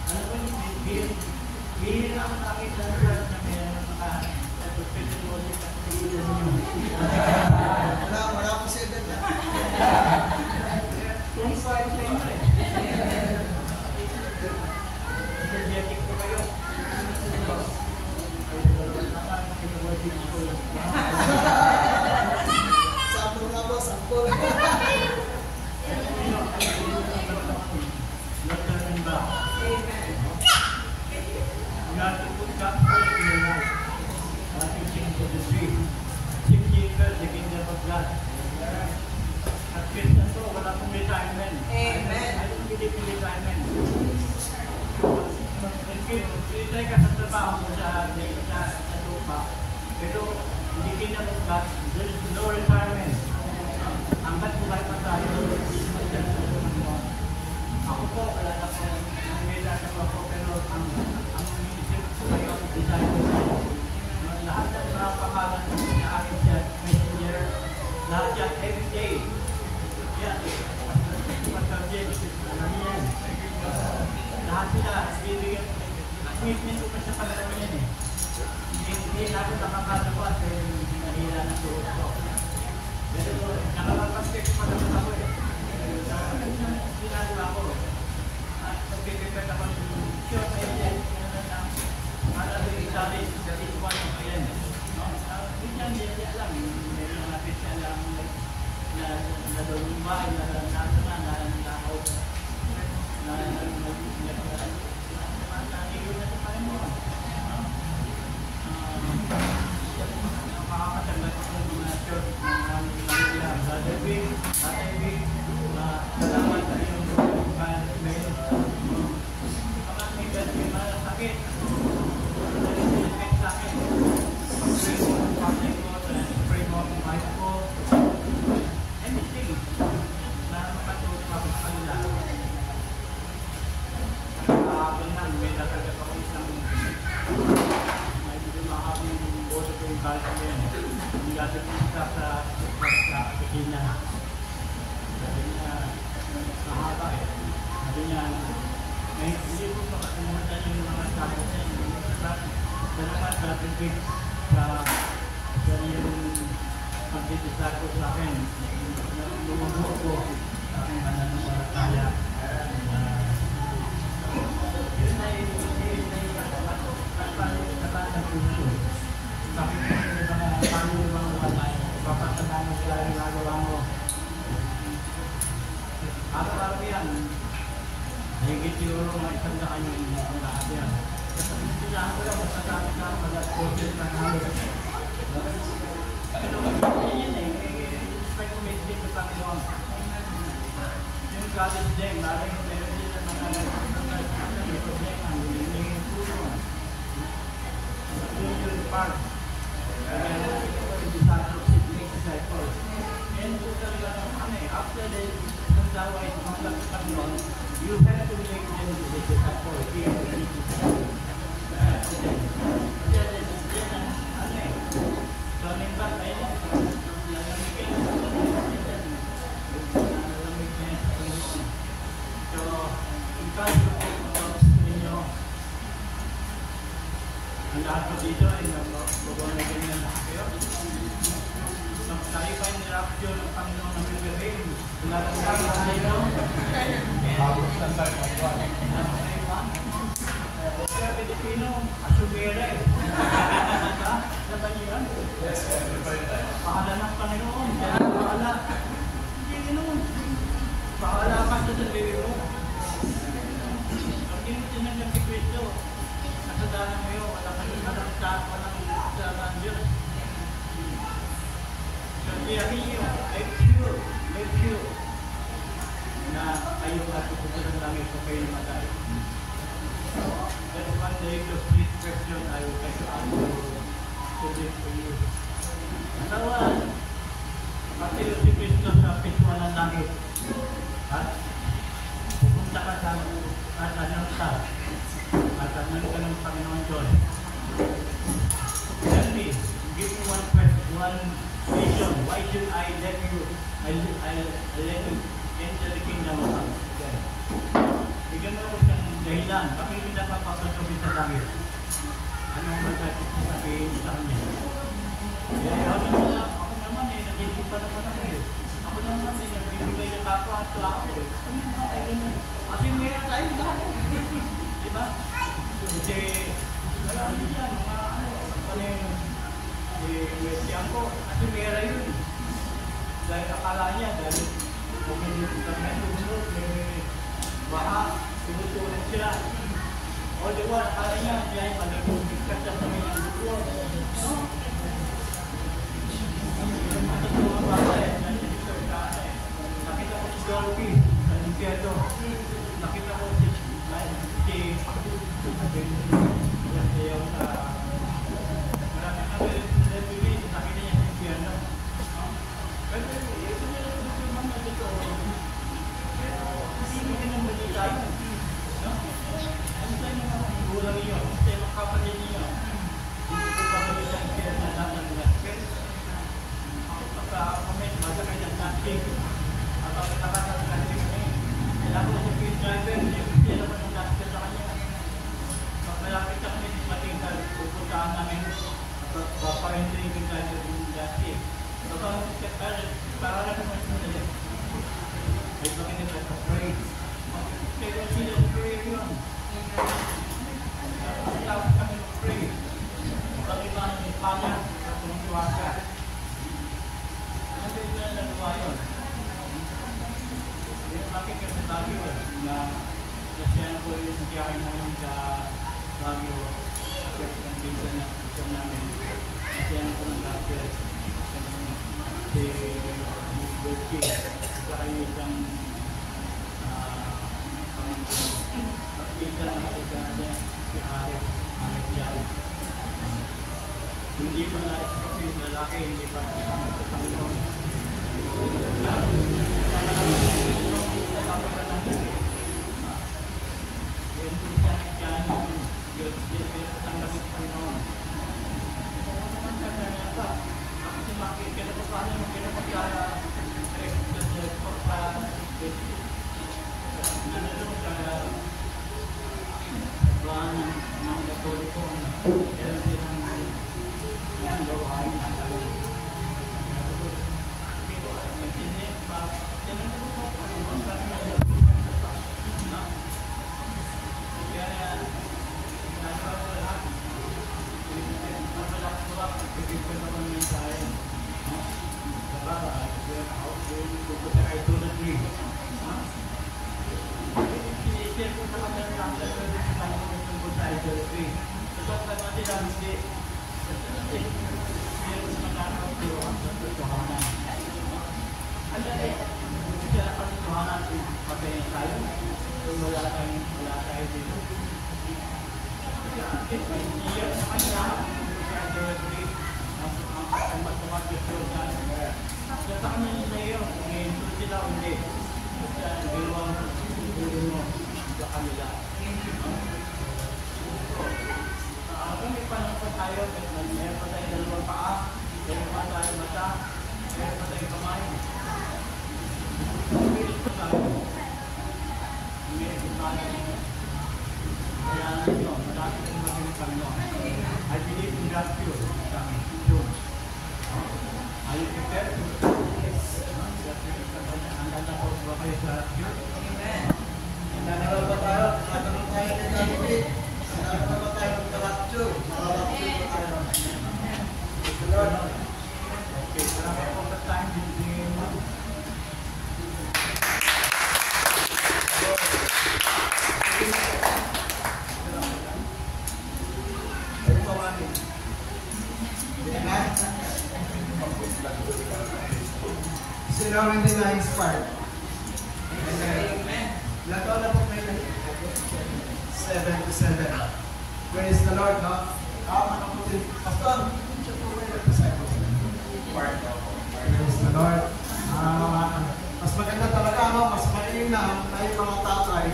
Ano ba yung bihira naman namin sa church na may mga suspended logic at pilihan nyo. Wala ko 7 na. Kung sa inyo eh. Energetic ko kayo. Sampol nga boss, sampol. You have to put God first in your life. Matthew 6:23. Seek ye first the kingdom of God. At Christian to, wala pong retirement. Amen. I don't believe in retirement. Retire ka sa trabaho mo sa lupa. Pero hindi kingdom of God, there is no retirement. Hanggat buhay pa tayo, ako po, wala na po, may data po ako, pero ang inisip ko ngayon, design ko tayo. Lahat ng mga pangalan na akin siya, messenger, lahat yan, every day. Yan, Pastor James, alam niya yan. Lahat sila, bibigyan, commitment ko pa sa Panginoon yan eh. Hindi natin nakakalawa, pero hindi nahila na tuwa ko. Pero nakakapag-text pa naman ako eh. Ginagawa ko. At nagpipipet ako ng short message para sa isali sa iswan ng ayan. Hindi niya alam. Meron mga pisya lang na doon yung bahay na nasa na nakaw. Nanigo na sa Panginoon. Makakatanggap ako ng mga short Brother Bing, Tatay Bing, salamat sa iyong mail. Mga migas yung mga sakit. Nalisilipit sa akin. Pray mo ang family ko, pray mo ang wife ko. Anything na makatulog ako sa kanila. Kahapon lang, may natagat ako isang may mahabing boso ko yung kahit ako yan. Hindi natin isa sa kusina. Sabi niya, mahaba eh. Sabi niya, hindi ko makakalimutan yung mga sabi niya. Salamat sa ating sa yung pagtitisa ko sa akin. Lumago ko sa aking pananampalataya. Yun ay katatang puso. Bakit mo yung paano yung mga walay? Papatandaan mo sila yung nagawa mo. Araw-araw yan. Higit siguro mga isang daan yung lahat yan. Sinahan ko lang, masasabi ka, mag-process na namin. Pero yan eh, may commitment sa Panginoon. Yung college din, maraming meron din ang mga problema, hindi yung tulong. Yung part, disciples. And po talaga naman after the dawa ay tumatak sa Panginoon, you have to make them to the disciples. So, nimbat ay nalamigay na sa So, encourage ko ninyo. Ang lahat po dito ay nag-bubonagin na lahat kayo. Tayo pa yung nirapture ng Panginoon ng Pilipin. Lalasang na tayo. Habos lang tayo magwan. Kaya Pilipino, asubera eh. Laban yun? Pahala ng Panginoon. Kaya pahala. Hindi nun. Pahala ka sa sarili mo. Pag hindi mo tinanggap si Cristo, kasadanan mo yun, walang sa Diyos. Make sure na kayo at pupunta lang ito kayo na mag-alit. Then one day, to this question, I will try to answer to this for you. Natawan, pati yung si Cristo sa piswan ng langit. At pupunta ka sa ananta at anong ka ng Panginoon Diyos. Tell me, give me one question, one vision. Why should I let you I'll let you enter the kingdom of God. Bigyan mo ako siyang dahilan. Bakit hindi napapasasabit sa langit? Ano ang magkakit sabihin sa kanya? Ako naman eh, nagiging naman ako eh. Ako naman eh, nagbibigay ng kapwa at ako eh. Kasi meron tayo lahat. Diba? Kasi, alam niyo yan, mga ano yung siyang ko. Kasi meron yun. Dahil akala niya, dahil kung hindi kami sumunod, may baha, sinusunan sila. O diba, akala niya, dahil managigigkat siya sa mga grupo. Nakita ko si Dolphy sa Limpiado. Nakita ko si sayaw sa maraming nabili, nakita niya sa Limpiado. Pero ito nila yung mga dito. Pero hindi ka nang balita. Ano tayo mga gulang niyo? Ano tayo mga kapatid niyo? Hindi ko pa kami sa Limpiado na naman nila. Kami, masa kayo ng plastic. At ako nakasal ng plastic kami. Kailangan ko si Pete Driver, hindi naman ng plastic sa kanya. Malapit sa kami, matingkal, pupuntaan namin. At paparentry yung driver yung plastic. Para lang naman sa nila. Ay, bakit nila sa pray? Kaya sila pray yun. Tapos kami mag-pray. Bakit ba ang panya? At tumutiwag ka. Ano ba yung nagawa yun? Bakit kasi Baguio na nasyan ko yung nangyari namin sa Baguio ng pinsan na ito namin. Nasyan ko ng Baguio si Dolphy saka yung isang pinsan na isa niya si Arif Yao. Hindi pa na yung lalaki, hindi pa sa Panginoon. I believe in gratitude. Are you prepared? Handa na po ba kayo sa Diyos? Amen. Handa na ba tayo? Nagkaroon tayo ng gratitude. Handa na ba tayo ng gratitude? Okay, salamat po sa time. Sino hindi na-inspired? Ilan taon na po may 7 to 7. Praise the Lord, no? Ano po din? Pastor, siya po may disciples. Praise the Lord. Mas maganda talaga, no? Mas mainam na yung mga tatay,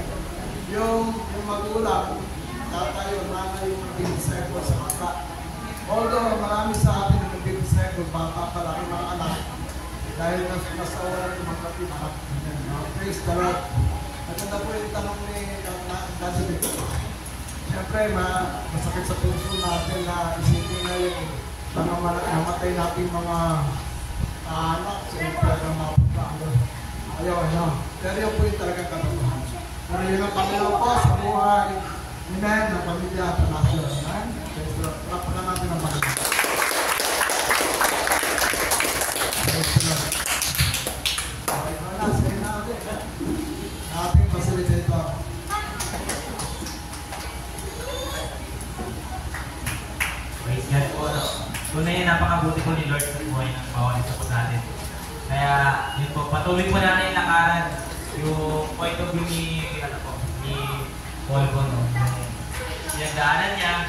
yung magulang, tatay o nanay yung maging disciples sa bata. Although marami sa atin na maging disciples, bata pa lang yung mga anak. Dahil nasa wala ng mga lahat. Praise the Lord. Maganda po yung tanong ni Daddy Vic. Siyempre, masakit sa puso natin na isipin na yung namatay natin mga anak sa impyerno mga pagkaano. Ayaw. Pero yun po yung talagang katotohanan. Pero yun ang Panginoon po sa buhay ni Nen, ng pamilya at nasyon. Amen? Praise the Lord. Palapakan natin ang Panginoon. Praise the Lord. Okay, wala. Sige na natin. Ating facilitator. Praise God po. Tunay na napakabuti po ni Lord sa buhay ng bawat isa po natin. Kaya, yun po, patuloy po natin lakaran yung point of view ni Paul po, no? Yung daanan niya,